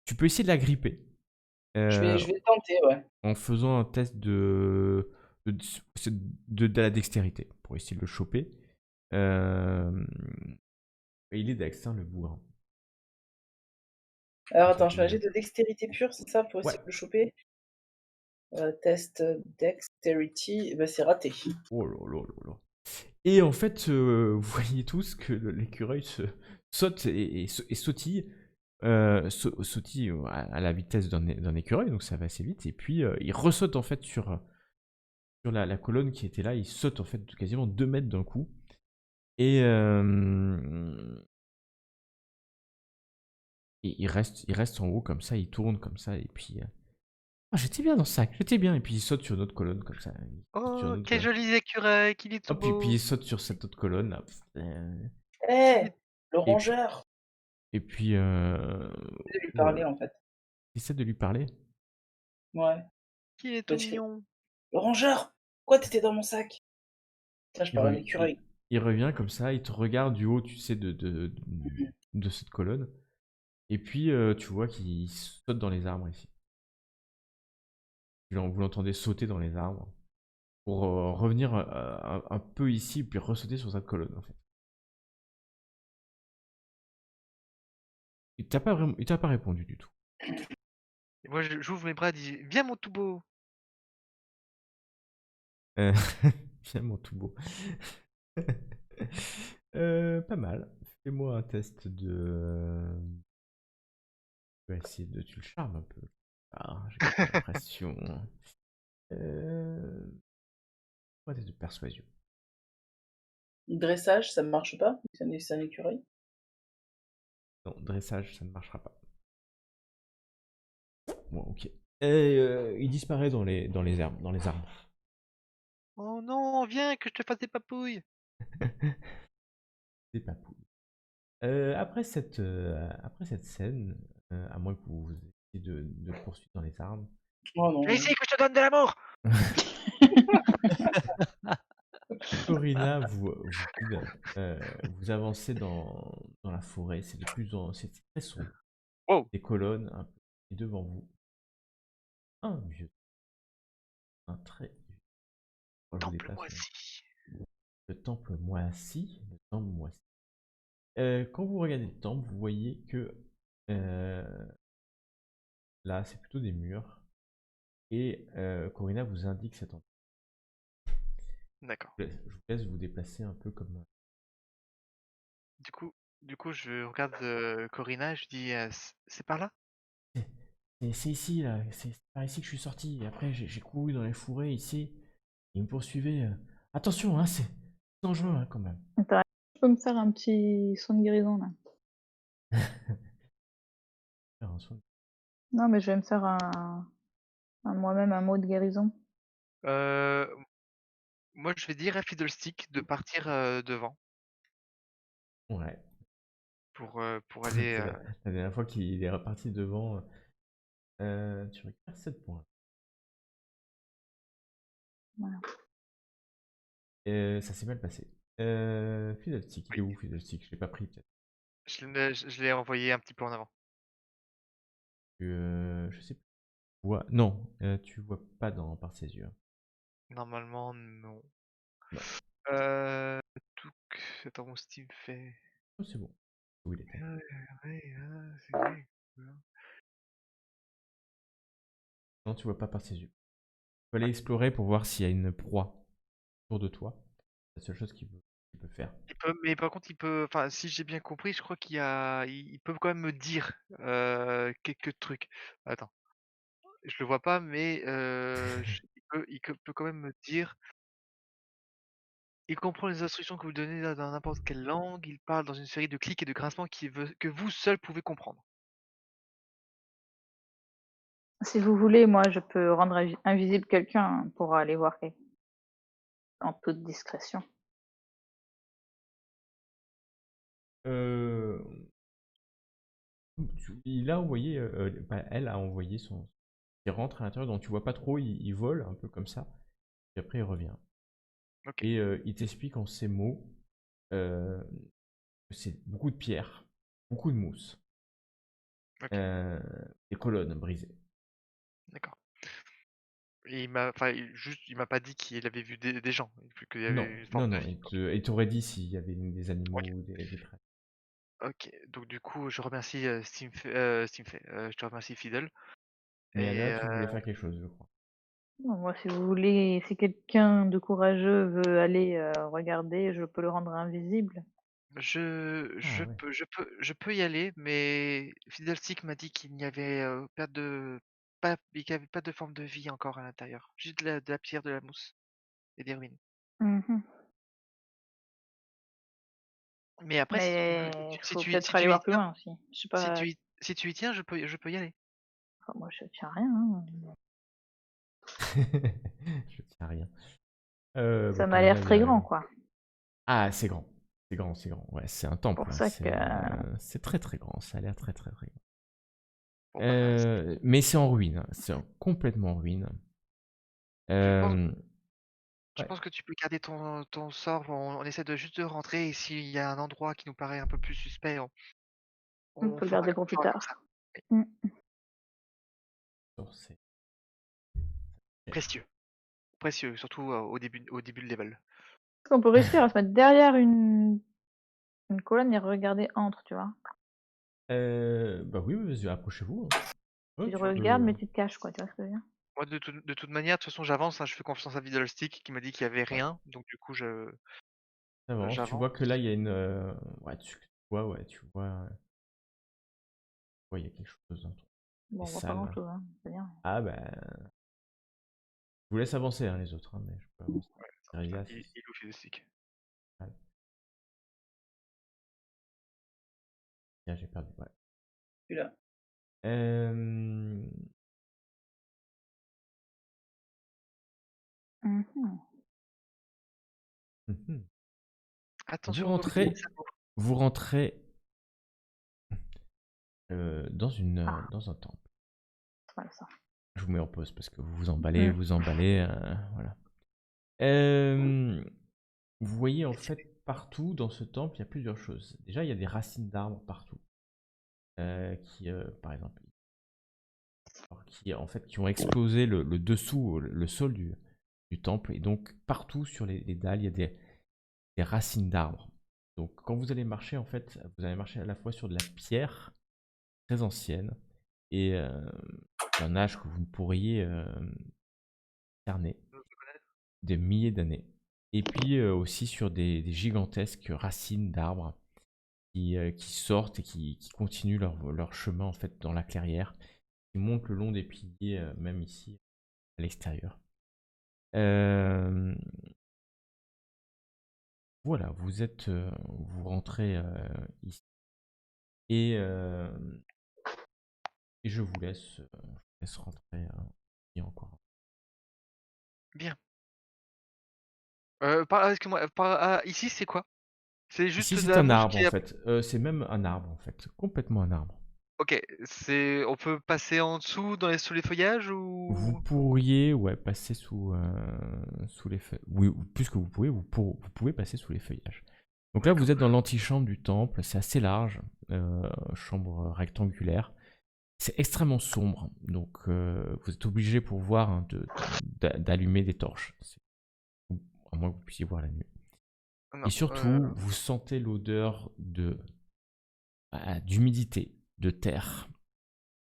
Tu peux essayer de la gripper. Je vais tenter, ouais. En faisant un test de, de la dextérité pour essayer de le choper. Il est Dex, hein, le bourrin. Alors Comme ça, attends, je fais un jet tu... de dextérité pure, c'est ça, pour essayer Ouais. de le choper? Test dexterity, bah c'est raté. Oh là là là là. Et en fait, vous voyez tous que l'écureuil saute et sautille. Sautille à la vitesse d'un écureuil, donc ça va assez vite. Et puis, il ressaute en fait sur la colonne qui était là. Il saute en fait quasiment 2 mètres d'un coup. Et, il reste en haut comme ça, il tourne comme ça. Et puis, ah, j'étais bien dans ce sac, j'étais bien. Et puis, il saute sur une autre colonne comme ça. Il saute sur Oh, une autre quel colonne. joli écureuil, qu'il est tout Hop, et puis beau. il saute sur cette autre colonne là. Eh, le Et puis, rongeur! et puis Je vais lui oh là parler là. en fait. Essaie de lui parler. Ouais. Qu'il est Bah, tout tu fais, mignon. le rongeur! Pourquoi t'étais dans mon sac? Tiens, je Il, parle à un re- il- écureuil. il revient comme ça, il te regarde du haut, tu sais, de cette colonne. Et puis, tu vois qu'il saute dans les arbres ici. Vous l'entendez sauter dans les arbres pour revenir un peu ici, puis ressauter sur cette colonne, en fait. Il t'a pas répondu du tout. Et moi, j'ouvre mes bras et dis, viens mon tout beau. Euh, Finalement, tout beau. Pas mal. Fais-moi un test de... Je vais essayer de... Tu le charmes un peu. Ah, j'ai pas l'impression. Euh... Un test de persuasion. Dressage, ça ne marche pas? C'est un écureuil? Non, dressage, ça ne marchera pas. Bon, ok. Et il disparaît dans les herbes, dans les arbres. Oh non, viens que je te fasse des papouilles. Des papouilles. Après cette scène, à moins que vous essayez de poursuivre dans les arbres, Oh non. Viens ici que je te donne de l'amour. Corina vous guide. Vous avancez dans la forêt. C'est très sombre. Oh, Des colonnes un peu et devant vous. Un vieux, un très vieux. Quand je vous temple déplace moisi. le temple moisi, le temple moisi. Quand vous regardez le temple, vous voyez que euh, là, c'est plutôt des murs. Et Corina vous indique cet endroit. D'accord. Je vous laisse vous déplacer un peu comme. Du coup, je regarde Corina et je dis, c'est par là? C'est ici, là. C'est par ici que je suis sorti. Et après, j'ai couru dans les fourrés ici. Ils me poursuivaient. Attention, hein, c'est dangereux hein, quand même. Attends, tu peux me faire un petit son de guérison là? Faire un soin. Non, mais je vais me faire moi-même un mot de guérison. Euh, Moi, je vais dire à Fiddlestick de partir devant Ouais. pour aller. La dernière fois qu'il est reparti devant, tu récupères 7 points. Voilà. Ça s'est mal passé. Fiddlestick, il Oui, est où Fiddlestick? Je l'ai pas pris peut-être. je l'ai envoyé un petit peu en avant. Je sais pas. Non, tu vois pas par ses yeux. Normalement, non. Non. Tout. Attends, mon Steam fait. Oh, c'est bon. Où il était? C'est vrai. Non, tu vois pas par ses yeux. Tu peux aller explorer pour voir s'il y a une proie autour de toi. C'est la seule chose qu'il peut faire. Mais par contre, il peut. Enfin, si j'ai bien compris, je crois il peut quand même me dire quelques trucs. Attends, je le vois pas, mais il peut quand même me dire. Il comprend les instructions que vous donnez dans n'importe quelle langue. Il parle dans une série de clics et de grincements que vous seul pouvez comprendre. Si vous voulez, moi, je peux rendre invisible quelqu'un pour aller voir en toute discrétion. Euh, il a envoyé, elle a envoyé son. Il rentre à l'intérieur, donc tu vois pas trop, il vole un peu comme ça. Puis après, il revient. Ok, Et il t'explique en ces mots euh, que c'est beaucoup de pierres, beaucoup de mousse, ok, des colonnes brisées. d'accord. Et il m'a pas dit qu'il avait vu des gens, vu qu'il y avait Non, une forme non, de non, vie. il t'aurait dit s'il y avait des Ok, animaux ou des prêts. Ok, donc du coup, je remercie je te remercie Fiddle. Mais Et Anna, tu voulais faire quelque chose, je crois. Non, moi, si vous voulez, si quelqu'un de courageux veut aller regarder, je peux le rendre invisible. Ah ouais. je peux y aller, mais Fiddlestick m'a dit qu'il n'y avait qu'il n'y avait pas de forme de vie encore à l'intérieur. Juste de la pierre, de la mousse et des ruines. Mhm. Mais après, Mais il si faut si peut-être aller tu y voir plus tiens, loin aussi. Je sais pas, si tu y tiens, je peux y aller. enfin, moi je tiens rien, hein. Je tiens à rien. Bah, Ça m'a comme l'air d'hab, très grand, quoi. Ah, c'est grand. C'est grand, c'est grand. Ouais, c'est un temple, Pour hein. ça que. C'est très très grand. Ça a l'air très très très grand. Bon bah, Mais c'est en ruine, hein. Complètement en ruine. je pense, Euh, je ouais, pense que tu peux garder ton sort. On essaie de juste de rentrer et s'il y a un endroit qui nous paraît un peu plus suspect, On on peut le garder pour on plus fera comme ça. tard. Mm. c'est Précieux, précieux, surtout au début de level. Est-ce qu'on peut réussir à se mettre derrière une colonne et regarder entre, tu vois? Bah oui, oui, vas-y, approchez-vous, hein. Ouais, Tu te tu regardes, peux. mais tu te caches, quoi, tu vois ce que je veux dire? Moi, de toute manière, de toute façon, j'avance, hein, je fais confiance à Fiddlestick qui m'a dit qu'il y avait Ouais, rien, donc du coup, t'avances. Tu vois que j'avance. là, il y a une. Ouais, tu vois, ouais, il y a quelque chose dans les Bon, on voit pas salles. grand-chose, hein, c'est bien. Ah, bah. Je vous laisse avancer, hein, les autres, hein, mais je peux avancer. Ouais, attends, Tiresias, il est où Fiddlestick? ouais. Tiens, j'ai perdu. Ouais. Puis là. Euh, Mhm. mhm. Vous Attention au petit rentrez, sabot. vous rentrez Ah, dans un temple. c'est mal ça. Je vous mets en pause parce que Mm. vous emballez, voilà. Euh, Vous voyez en fait partout dans ce temple, il y a plusieurs choses. Déjà, il y a des racines d'arbres partout, qui, par exemple, qui en fait, qui ont explosé le dessous, le sol du temple, et donc partout sur les dalles, il y a des racines d'arbres. Donc, quand vous allez marcher, en fait, vous allez marcher à la fois sur de la pierre très ancienne et d'un âge que vous ne pourriez cerner, des milliers d'années. Et puis aussi sur des gigantesques racines d'arbres qui sortent et qui continuent leur chemin en fait dans la clairière, qui montent le long des piliers, même ici à l'extérieur. Euh, voilà, vous rentrez ici et, euh, et je vous laisse rentrer ici encore. Bien. Excuse-moi, ici, c'est quoi? C'est Ici, juste de c'est la un mousse arbre qui en est. fait. C'est même un arbre en fait, complètement un arbre. Ok, on peut passer en dessous sous les feuillages Vous ou. pourriez, ouais, passer sous les feuilles. Oui, puisque vous pouvez passer sous les feuillages. Donc là, vous D'accord. êtes dans l'antichambre du temple. C'est assez large, chambre rectangulaire. C'est extrêmement sombre, donc vous êtes obligé pour voir hein, d'allumer des torches. À moins que vous puissiez voir la nuit. Et Non, surtout, vous sentez l'odeur d'humidité, de terre.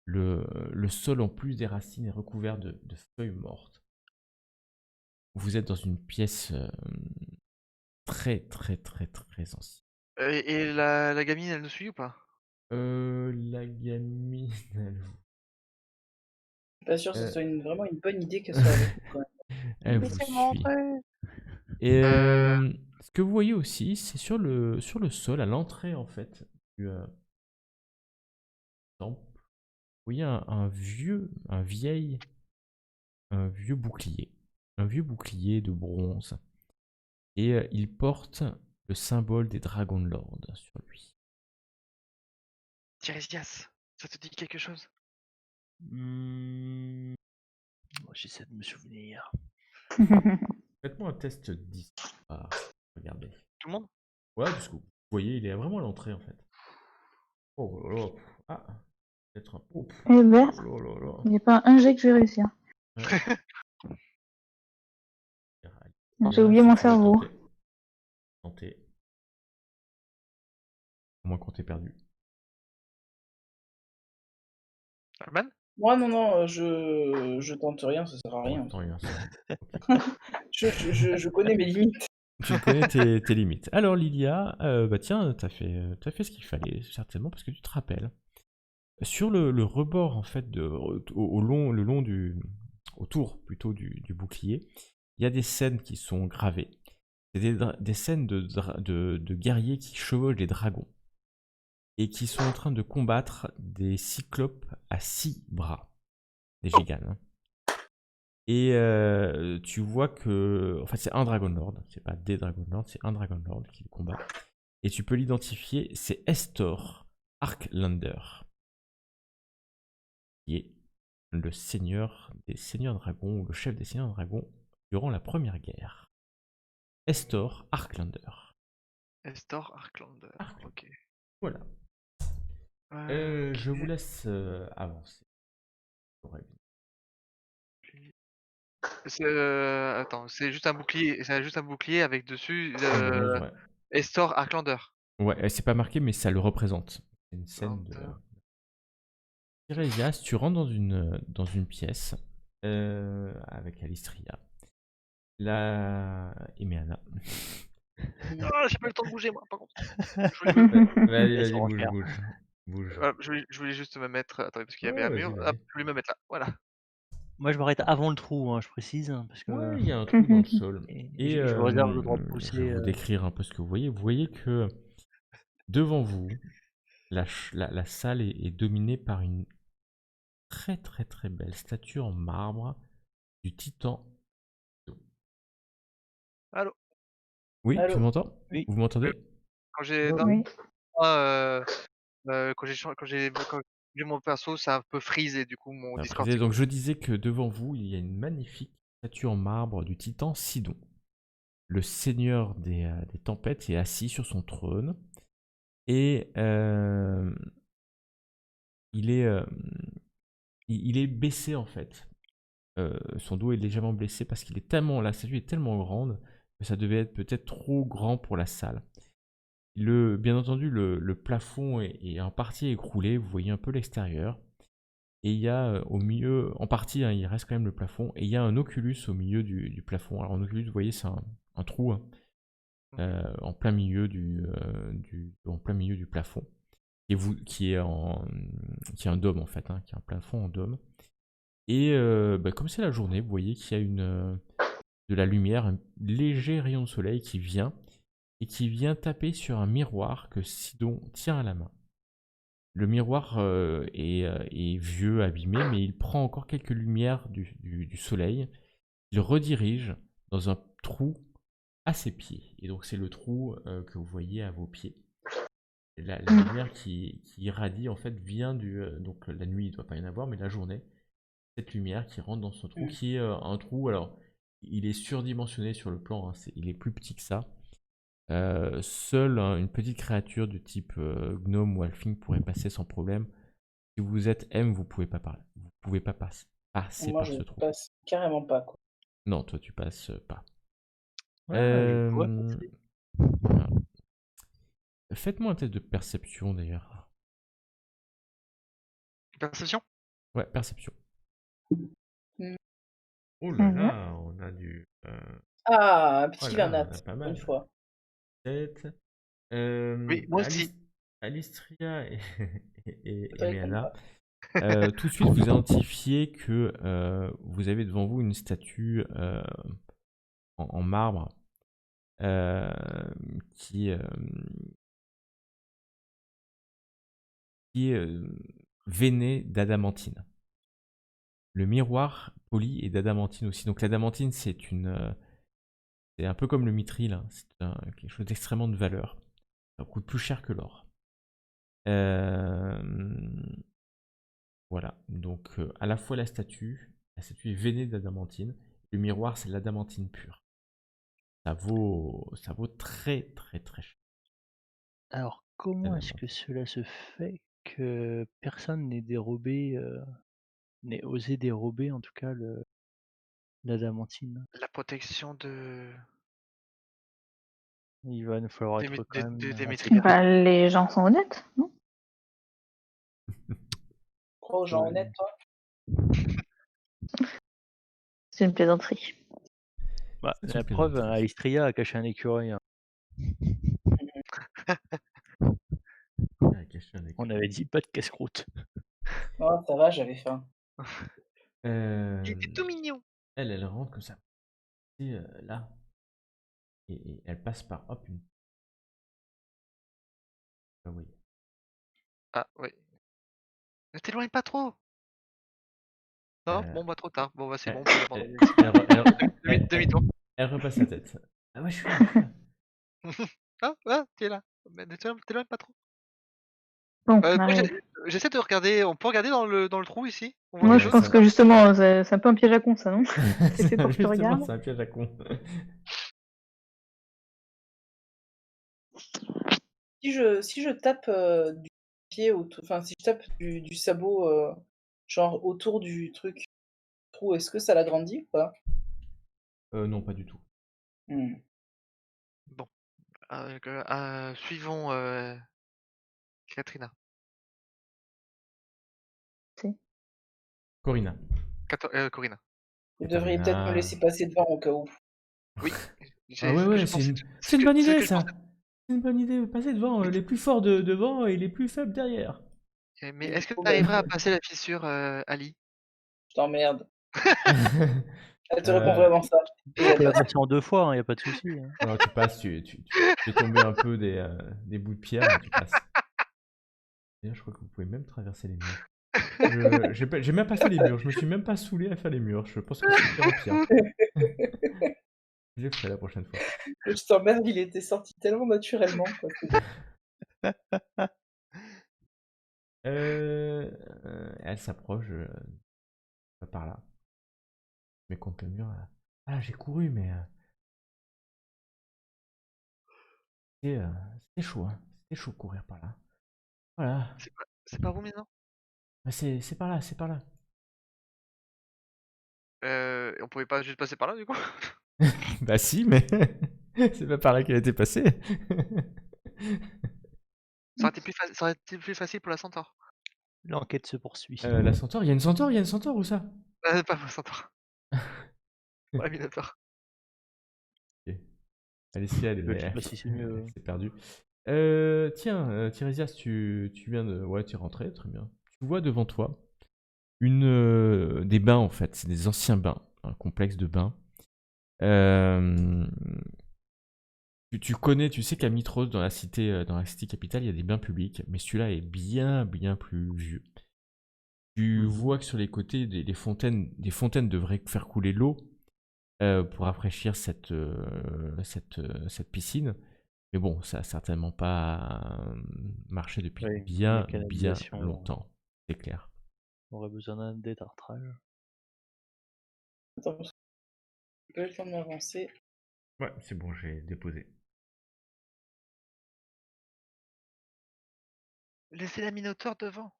Le sol, en plus des racines, est recouvert de feuilles mortes. Vous êtes dans une pièce très, très, très, très ancienne. et la gamine, elle nous suit ou pas? La gamine, Je suis pas sûr que ce euh, soit vraiment une bonne idée qu'elle soit avec nous quand même. elle vous Laissez-moi suit. entrer. Et Euh, ce que vous voyez aussi, c'est sur le sol, à l'entrée en fait du temple, vous voyez un vieux bouclier. Un vieux bouclier de bronze. Et il porte le symbole des dragons de l'Ordre sur lui. Tiresias, ça te dit quelque chose? Hmm, j'essaie de me souvenir. Faites-moi un test d'histoire. Regardez. Tout le monde? Ouais, parce que vous voyez, il est vraiment à l'entrée en fait. Oh là là. Ah, peut-être un. Oh, Eh ben, oh là là là. il n'y a pas un jet que je vais réussir. Ouais. J'ai Alias, oublié si mon tu veux cerveau. tenter. À moins qu'on t'ait perdu. Alman? Moi, non, je tente rien, ça sert à Ouais, rien. non, rien, c'est bon. Ok. Je connais mes limites. Tu connais tes limites. Alors Lilia, bah tiens, t'as fait ce qu'il fallait, certainement, parce que tu te rappelles. Sur le rebord, en fait, le long autour plutôt du bouclier, il y a des scènes qui sont gravées. C'est des scènes de guerriers qui chevauchent des dragons et qui sont en train de combattre des cyclopes à 6 bras, des giganes. Hein. Et tu vois que. En fait, c'est un Dragon Lord, c'est pas des Dragon Lords, c'est un Dragon Lord qui le combat. Et tu peux l'identifier, c'est Estor Arklander, qui est le seigneur des seigneurs dragons, ou le chef des seigneurs dragons durant la première guerre. Estor Arklander. Estor Arklander. Arklander. Ok. Voilà. Ok. Je vous laisse avancer. Attends, c'est juste un bouclier. C'est juste un bouclier avec dessus En bronze, ouais. Estor Arklander. Ouais, c'est pas marqué, mais ça le représente. C'est une scène de. Arklander. Tirésias, tu rentres dans une pièce avec Alistria. La Imeana. Ah, j'ai pas eu le temps de bouger, moi, par contre. Vas-y, Laisse vas-y, en bouge, faire. bouge. Bouge. Je voulais juste me mettre. Attendez, parce qu'il y Ouais, avait un vas-y, mur. vas-y. Hop, je vais me mettre là. Voilà. Moi, je m'arrête avant le trou, hein, je précise, hein, parce que Ouais, il y a un trou dans le sol. Et je me réserve le droit de je vais pousser. vous décrire un peu ce que vous voyez. Vous voyez que devant vous, la salle est dominée par une très très très belle statue en marbre du titan. Allô. Oui, tu Allô? m'entends? Oui. Vous m'entendez? Quand j'ai. Non, Oui. quand j'ai mon perso, ça a un peu freezé, du coup, mon Discord. Donc je disais que devant vous, il y a une magnifique statue en marbre du titan Sidon. Le seigneur des tempêtes est assis sur son trône et il est, il est baissé en fait. Son dos est légèrement blessé parce qu'il est tellement, la statue est tellement grande que ça devait être peut-être trop grand pour la salle. Bien entendu, le plafond est en partie écroulé, vous voyez un peu l'extérieur. Et il y a au milieu, en partie, hein, il reste quand même le plafond, et il y a un oculus au milieu du plafond. Alors un oculus, vous voyez, c'est un trou hein, en plein milieu en plein milieu du plafond, qui est un dôme en fait, hein, qui est un plafond en dôme. Et comme c'est la journée, vous voyez qu'il y a de la lumière, un léger rayon de soleil qui vient et qui vient taper sur un miroir que Sidon tient à la main. Le miroir est vieux, abîmé, mais il prend encore quelques lumières du soleil. Il redirige dans un trou à ses pieds. Et donc c'est le trou que vous voyez à vos pieds. La lumière qui irradie en fait vient donc la nuit il ne doit pas y en avoir, mais la journée, cette lumière qui rentre dans ce trou, qui est un trou, alors il est surdimensionné sur le plan, hein, il est plus petit que ça. Seule une petite créature du type gnome ou halfling pourrait passer sans problème. Si vous êtes M, vous pouvez pas parler. Vous pouvez pas passer Moi, par je ce trou. passe carrément pas, quoi. Non, toi tu passes pas. Ouais, je pourrais Euh, passer. voilà. Faites-moi un test de perception d'ailleurs. Perception. Ouais, perception. Mm. Oh là Mhm. là, on a du. Ah, Oh petit là là, on a Vanat, pas une mal. fois. 7. Oui, moi aussi. Alistria et Ça répond Meana. pas. Tout de suite, vous identifiez que vous avez devant vous une statue en marbre euh, qui, euh, qui est veinée d'adamantine. Le miroir poli est d'adamantine aussi. Donc l'adamantine, c'est un peu comme le mithril, hein. C'est quelque chose d'extrêmement de valeur. Ça coûte plus cher que l'or. Voilà, donc à la fois la statue est veinée d'adamantine, le miroir c'est l'adamantine pure. Ça vaut très très très cher. Alors, comment est-ce que l'adamantine. cela se fait que personne n'ait osé dérober, en tout cas, l'adamantine? La protection de. Il va nous falloir être quand même assez Démétria. Bah, les gens sont honnêtes, non? Crois aux gens honnêtes, toi. C'est une plaisanterie. Bah, C'est la une preuve, plaisanterie. Alistria a caché un écureuil. Ah, caché un On écran. avait dit pas de casse-croûte. Oh, ça va, j'avais faim. Il était tout mignon. Elle rentre comme ça. Et là. Et elle passe par hop une. Ah oui. Ah, oui. Ne t'éloigne pas trop. Non, Euh, bon, bah trop tard. Bon, bah c'est elle- bon, on peut l'abandonner. Demi-tour. elle repasse la tête. Ah ouais, je suis là, je suis là. Ah, t'es là. Mais ne t'éloigne pas trop. Bon, on Moi, arrive. j'essaie de regarder. On peut regarder dans le trou ici? On voit Moi, des je choses pense comme que ça? justement, c'est un peu un piège à con, ça, non? C'est fait pour que tu Justement, regardes. c'est un piège à con. Si je tape du pied autour, enfin si je tape du sabot genre autour du truc trou, est-ce que ça l'agrandit ou pas? Non, pas du tout. Hmm. Bon. Suivons Katrina. Corina. Corina. Vous devriez peut-être me laisser passer devant au cas où. Oui. Ah ouais, ouais, c'est une bonne idée ça. pensais. C'est une bonne idée. Passer devant les plus forts devant et les plus faibles derrière. Mais Du est-ce que coup, tu arriveras à passer la fissure, Ali? Je t'emmerde. Elle te Euh, répond vraiment ça. Et Tu elle peux la passe. passer en 2 fois, y a pas de souci. Alors tu passes, tu fais tomber un peu des bouts de pierre, mais tu passes. D'ailleurs, je crois que vous pouvez même traverser les murs. J'ai même pas fait les murs, je me suis même pas saoulé à faire les murs. Je pense que c'est pire au pire. Je le ferai la prochaine fois. Je t'emmerde, il était sorti tellement naturellement, quoi. Elle s'approche par là. Mais contre le mur. Ah, j'ai couru, mais c'était chaud. Hein. C'était chaud de courir par là. Voilà. C'est pas vous maintenant? Bah, c'est par là, c'est par là. On pouvait pas juste passer par là du coup? Bah si, mais c'est pas par là qu'elle était passée. Ça aurait été plus facile pour la centaure. L'enquête se poursuit. La centaure, il y a une centaure, il y a une centaure où ça? Pas pour la centaure. Pour la minotaure. Ok. Allez, si, elle Je sais est, pas si c'est mieux. c'est perdu. Tiens, Tiresias, tu viens de. Ouais, tu es rentré, très bien. Tu vois devant toi des bains en fait, c'est des anciens bains, un complexe de bains. Tu connais, tu sais qu'à Mitros, dans la cité capitale, il y a des bains publics, mais celui-là est bien, bien plus vieux. Tu vois que sur les côtés, des fontaines devraient faire couler l'eau pour rafraîchir cette piscine. Mais bon, ça n'a certainement pas marché depuis Oui, bien, la bien canalisation, longtemps, c'est clair. On aurait besoin d'un détartrage. Attends, parce que j'ai pas eu le temps de m'avancer. Ouais, c'est bon, j'ai déposé. Laissez la minotaure devant.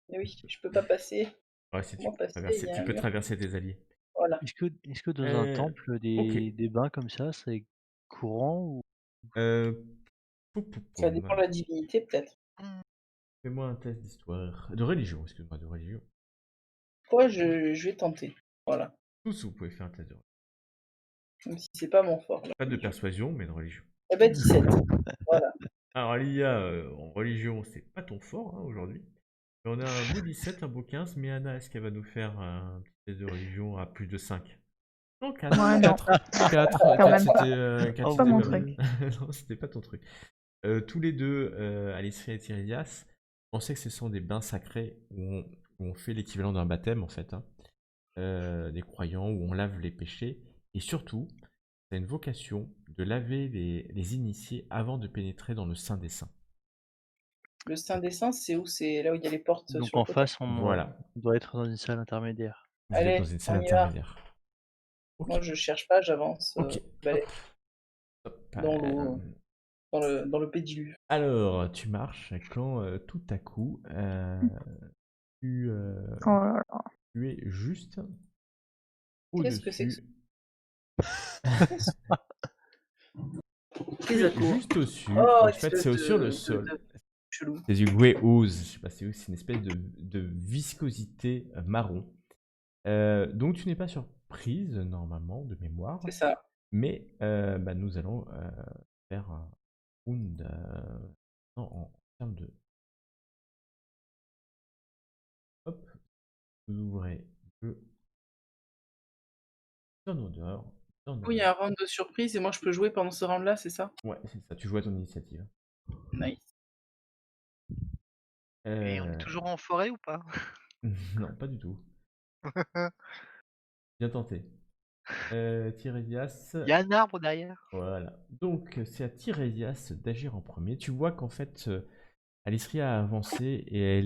Mais oui, je peux pas passer. Ouais, si Comment passer? Il y a tu un peux mur. traverser tes alliés. Voilà. Est-ce que dans un temple, ok. des bains comme ça, c'est courant ou... Euh, pou, pou, Ça poum. dépend de la divinité, peut-être. Fais-moi un test d'histoire. De religion, excuse-moi, de religion. Moi, je vais tenter. Voilà. Tous, vous pouvez faire un test de religion. Même si c'est pas mon fort. Pas de persuasion, mais de religion. Eh ben 17. Voilà. Alors, Alia, en religion, c'est pas ton fort hein, aujourd'hui. Mais on a un beau 17, un beau 15, mais Anna, est-ce qu'elle va nous faire un petit test de religion à plus de 5? Non, 4. Ouais, non. 4, Quand même pas. c'était Oh, pas mon pas mal. truc. Non, c'était pas ton truc. Tous les deux, Alistria et Tiresias, pensaient que ce sont des bains sacrés où on fait l'équivalent d'un baptême en fait, hein. Des croyants où on lave les péchés et surtout, ça a une vocation de laver les initiés avant de pénétrer dans le Saint des Saints. Le Saint des Saints, c'est où? C'est là où il y a les portes Donc sur le en côté. face, on Voilà, doit être dans une salle intermédiaire. vous êtes Allez, dans une salle on y va. intermédiaire. Ok, Moi, je cherche pas, j'avance. ok. Allez, Hop, dans l'eau, dans le pédiluve. Alors, tu marches quand tout à coup, tu, Oh là là. tu es juste Qu'est-ce que c'est que au-dessus. Les Tu es atours. juste au-dessus. Oh, En fait, espèce c'est sur le de sol. chelou. C'est du grey ooze. Je sais pas si c'est une espèce de viscosité marron. Donc tu n'es pas surprise normalement de mémoire, C'est ça. mais bah, nous allons faire un round non, en termes de hop, vous ouvrez le Turnover. Oui, il y a un round de surprise et moi je peux jouer pendant ce round-là, c'est ça? Ouais, c'est ça. Tu joues à ton initiative. Nice. Et on est toujours en forêt ou pas? Non, pas du tout. Bien tenté. Tirésias. Il y a un arbre derrière. Voilà. Donc, c'est à Tirésias d'agir en premier. Tu vois qu'en fait, Alistria a avancé et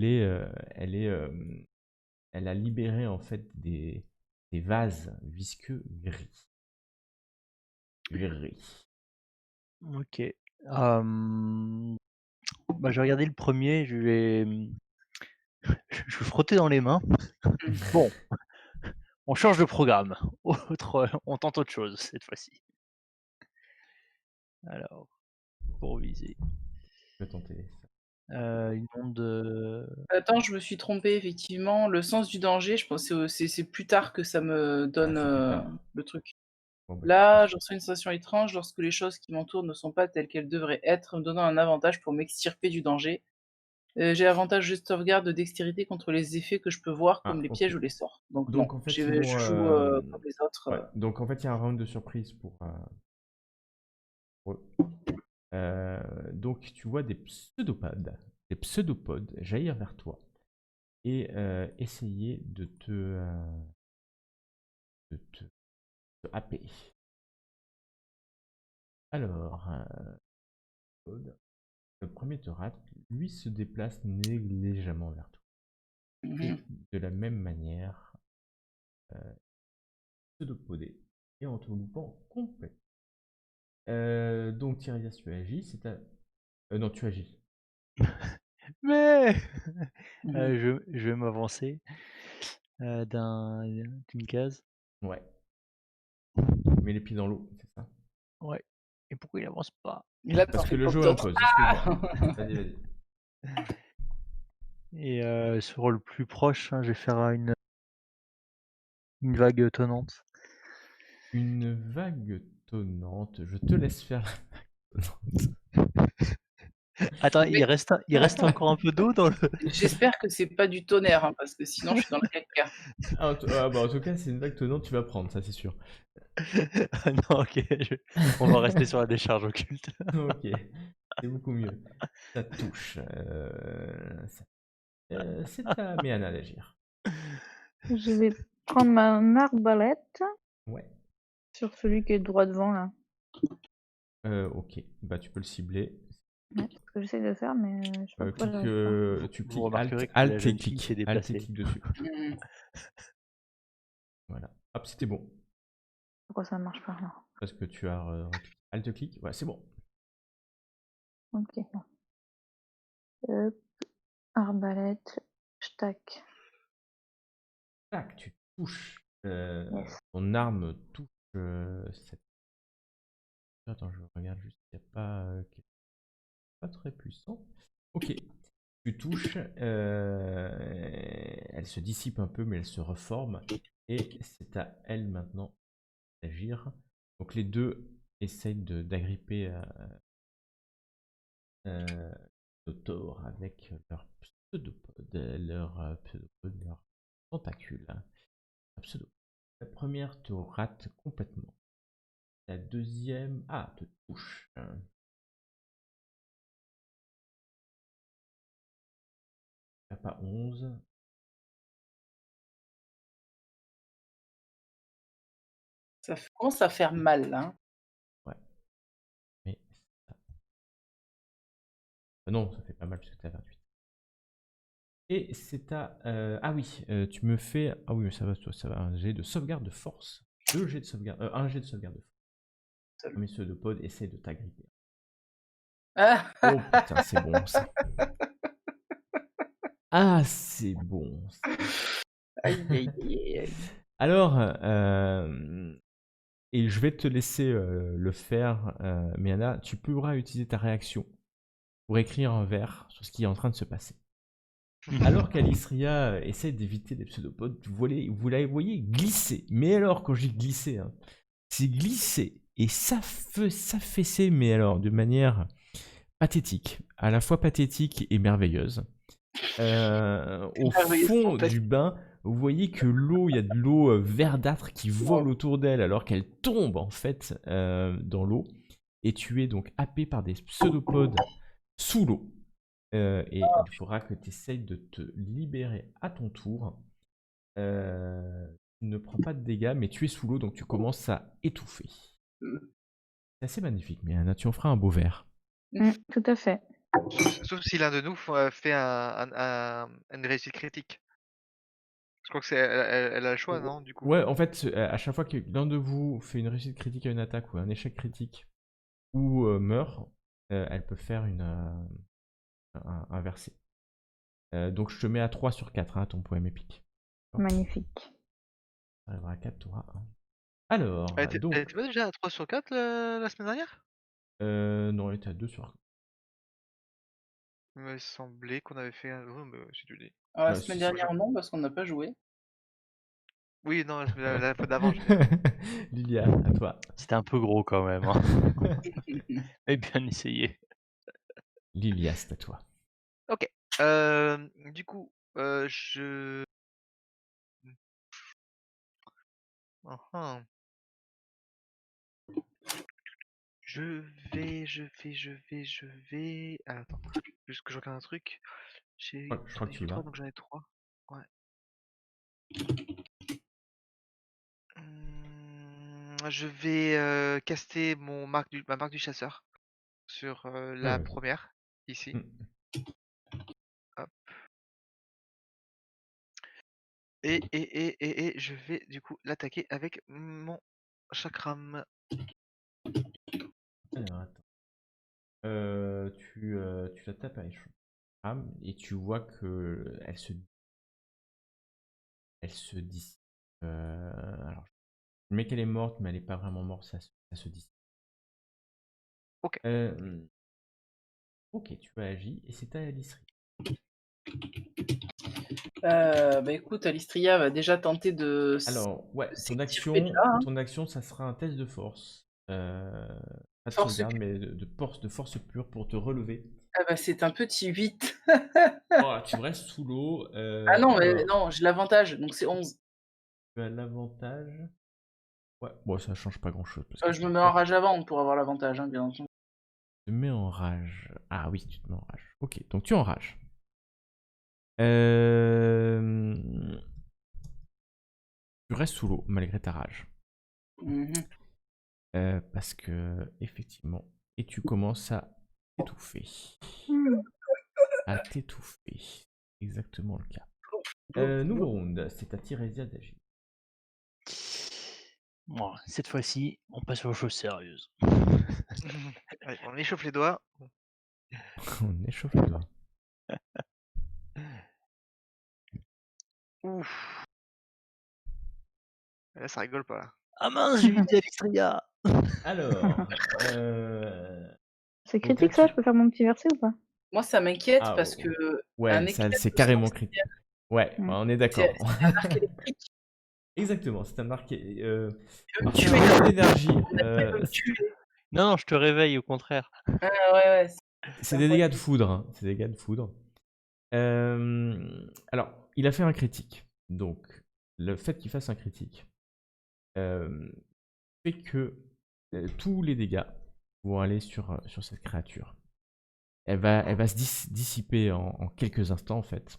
elle a libéré en fait des vases visqueux gris. Gris. Ok. Bah, je vais regarder le premier, je vais frotter dans les mains. Bon, on change de programme. On tente autre chose cette fois-ci. Alors, pour viser. Je vais tenter. Une onde. Attends, je me suis trompée, effectivement. Le sens du danger, je pense que c'est plus tard que ça me donne Ah, c'est plus tard. le truc. Bon, bah, Là, je reçois une sensation étrange lorsque les choses qui m'entourent ne sont pas telles qu'elles devraient être, me donnant un avantage pour m'extirper du danger. J'ai l'avantage de sauvegarde de dextérité contre les effets que je peux voir, comme les ok. pièges ou les sorts. Donc, Donc non, en fait, je ils vont, joue comme les autres. ouais. Donc en fait, il y a un round de surprise pour eux. Donc tu vois des pseudopodes jaillir vers toi et essayer de te happer. Alors, le premier te rate, lui se déplace négligemment vers toi. Et Mhm. de la même manière, pseudopodé et en te loupant complètement. Donc Tiresias, tu agis, c'est à... non, tu agis. Mais Mhm. je vais m'avancer d'une case. Ouais. Mets les pieds dans l'eau, c'est ça. Ouais. Et pourquoi il avance pas? Et là, Parce t'en que fais le pas jeu d'autres. impose, excuse-moi. Vas-y, vas-y. Et sur le plus proche, hein, je vais faire une vague tonnante. Une vague tonnante, je te laisse faire la vague Attends, Mais- il reste encore un peu d'eau dans le. J'espère que c'est pas du tonnerre, hein, parce que sinon je suis dans le caca. bah, en tout cas, c'est une vague tonnante, tu vas prendre, ça c'est sûr. Ah non, ok, on va rester sur la décharge occulte. Ok, c'est beaucoup mieux. Ça touche. C'est à Méana d'agir. Je vais prendre ma arbalète Ouais. sur celui qui est droit devant là. Ok, bah tu peux le cibler. Ouais, c'est ce que j'essaie de faire, mais je sais pas pourquoi j'arrive pas. Tu Vous cliques remarquerez que Alt la et jeune fille clique. s'est Alt et déplacée. clique dessus. Mhm. Voilà. Hop, c'était bon. Pourquoi ça ne marche pas là? Parce que tu as Alt clique. Ouais, c'est bon. Ok. Hop, arbalète, tac. Tac, tu touches. Yes. Ton arme touche cette. Attends, je regarde juste s'il n'y a pas. Pas très puissant. Ok. Tu touches. Elle se dissipe un peu, mais elle se reforme. Et c'est à elle maintenant d'agir. Donc les deux essayent d'agripper Totor avec leur pseudopode, leur tentacule. La première te rate complètement. La deuxième, te touche. T'as pas 11. Ça commence à faire mal, là. Ouais. Mais non, ça fait pas mal puisque t'as 28. Et c'est à. Ah oui, tu me fais. Ah oui, mais ça va, toi, ça va. Un jet de sauvegarde de force. Un jet de sauvegarde de force. Mais ceux de pod essaient de t'agripper. Ah, Oh putain, c'est bon ça. Ah, c'est bon ça. aïe, aïe, aïe, aïe. Alors, Et je vais te laisser le faire, Miana. Tu pourras utiliser ta réaction pour écrire un vers sur ce qui est en train de se passer. Alors qu'Alistria essaie d'éviter les pseudopodes, vous la voyez glisser. Mais alors, quand je dis glisser, hein, c'est glisser et s'affaisser, mais alors de manière pathétique, à la fois pathétique et merveilleuse. Au Merveilleuse fond tempête. du bain, vous voyez que l'eau, il y a de l'eau verdâtre qui vole autour d'elle alors qu'elle tombe en fait dans l'eau. Et tu es donc happé par des pseudopodes sous l'eau. Et il faudra que tu essayes de te libérer à ton tour. Tu ne prends pas de dégâts, mais tu es sous l'eau, donc tu commences à étouffer. C'est assez magnifique, mais Anna, tu en feras un beau verre. Tout à fait. Sauf si l'un de nous fait une réussite critique. Je crois que elle a le choix, non, du coup. Ouais, en fait, à chaque fois que l'un de vous fait une réussite critique à une attaque ou un échec critique ou meurt, elle peut faire un verset. Donc je te mets à 3 sur 4, hein, ton poème épique. Magnifique. Ça arrivera à 4, tu auras 1. Alors, Elle était donc... pas déjà à 3 sur 4 la semaine dernière? Non, elle était à 2 sur 4. Il me semblait qu'on avait fait un. Oh, bah, si tu dis. La Bah, semaine si, dernière, non, parce qu'on n'a pas joué. Oui, non, la fois d'avant. Lilia, à toi. C'était un peu gros quand même. Hein. Mais bien essayé. Lilia, c'est à toi. Ok. Du coup, je. Je vais. Ah, attends, juste que je regarde un truc. J'ai Ouais, je crois que tu y vas. donc j'en ai 3. Ouais. Je vais caster ma marque du chasseur sur la Ouais. première, ici. Mm. Hop. Et je vais du coup l'attaquer avec mon chakram. Alors, attends. Tu la tapes avec Shram et tu vois que elle se dissipe. Alors, je mets qu'elle est morte, mais elle n'est pas vraiment morte, ça se dissipe. Ok. Ok, tu as agi et c'est à Alistria. Bah écoute, Alistria va déjà tenter de. Alors, ouais, ton s'extirper de là, hein. action, ça sera un test de force. Pas de Force sauvegarde, mais de force pure pour te relever. Ah bah c'est un petit 8. Oh, tu restes sous l'eau. Ah non, mais alors, non, j'ai l'avantage, donc c'est 11. tu as l'avantage. Ouais, bon, ça change pas grand-chose. Je me mets en rage avant pour avoir l'avantage, hein, bien entendu. Tu te mets en rage. Ah oui, tu te mets en rage. Ok, donc tu es en rage. Tu restes sous l'eau malgré ta rage. Mhm. Parce que, effectivement, et tu commences à t'étouffer. À t'étouffer. Exactement le cas. Nouveau round, c'est à Tirésia d'agir. Bon, cette fois-ci, on passe aux choses sérieuses. Allez, on échauffe les doigts. On échauffe les doigts. Ouf. Là, ça rigole pas là. Ah mince, j'ai eu dit Alistria. Alors, C'est donc là, critique ça? Je peux faire mon petit verset ou pas? Moi, ça m'inquiète Ah, parce que ouais, un ça, éclair c'est de carrément sens, critique. Ouais, Mm. on est d'accord. c'est un arc électrique. Exactement, c'est un arc. Il veut me Alors, tuer. c'est un jet d'énergie. Il veut me tuer. Non, je te réveille au contraire. Ah ouais, C'est des dégâts de foudre. Hein. C'est des dégâts de foudre. Alors, il a fait un critique. Donc, le fait qu'il fasse un critique fait que tous les dégâts vont aller sur cette créature. Elle va se dissiper en quelques instants, en fait.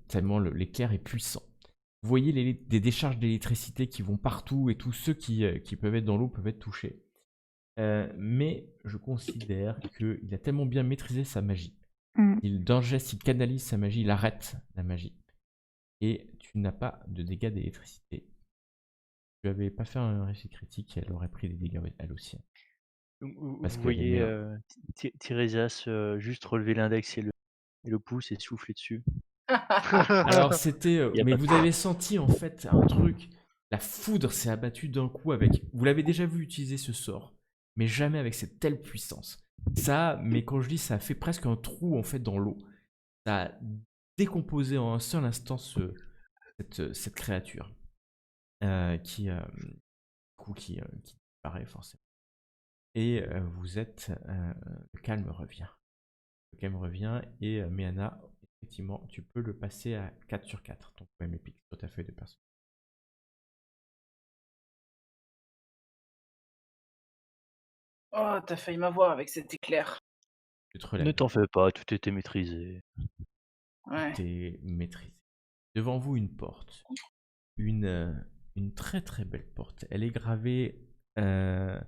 Tellement l'éclair est puissant. Vous voyez des décharges d'électricité qui vont partout et tous ceux qui peuvent être dans l'eau peuvent être touchés. Mais je considère qu'il a tellement bien maîtrisé sa magie. D'un geste, il canalise sa magie, il arrête la magie. Et tu n'as pas de dégâts d'électricité. Si tu n'avais pas fait un récit critique, elle aurait pris des dégâts elle aussi. Donc, vous Parce qu'elle voyez est Tirésias juste relever l'index et le pouce et souffler dessus. Alors c'était... Y a mais pas de vous quoi. avez senti en fait un truc La foudre s'est abattue d'un coup avec... Vous l'avez déjà vu utiliser ce sort, mais jamais avec cette telle puissance. Ça, mais quand je dis ça a fait presque un trou en fait dans l'eau. Ça a décomposé en un seul instant cette créature qui disparaît forcément. Et vous êtes... le calme revient. Le calme revient et Méana, effectivement, tu peux le passer à 4 sur 4. Donc même épique sur ta feuille de personnage. Oh, t'as failli m'avoir avec cet éclair. Tu te Ne relèves. t'en fais pas, tout était maîtrisé. Ouais. T'es maîtrisé. Devant vous, une porte. Une très très belle porte. Elle est gravée. Une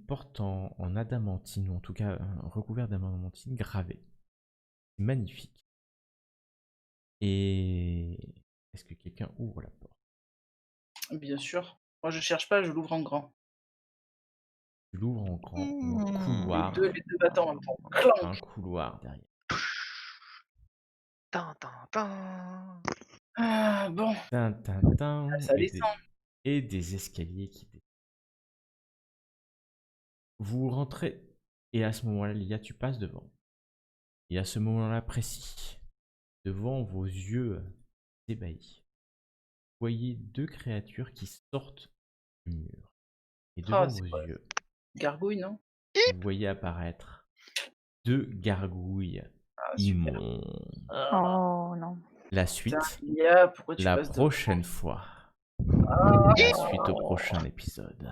porte en adamantine, ou en tout cas recouverte d'adamantine gravée. Magnifique. Et est-ce que quelqu'un ouvre la porte? Bien sûr. Moi, je cherche pas, je l'ouvre en grand. Tu l'ouvres en grand, un couloir. Les deux battants en même temps. Clank. Un couloir derrière. Tin, tin, tin. Ah, bon, Tin, tin, tin, ça descend. et des escaliers qui descendent. Vous rentrez, et à ce moment-là, Lia, tu passes devant. Et à ce moment-là précis, devant vos yeux ébahis, vous voyez deux créatures qui sortent du mur. Et devant c'est vos quoi yeux, Gargouille, non? vous voyez apparaître deux gargouilles Ah, super. immondes. Oh non. La Putain, suite, Lia, pourquoi tu la passes devant? prochaine fois. Ah, La suite au prochain épisode.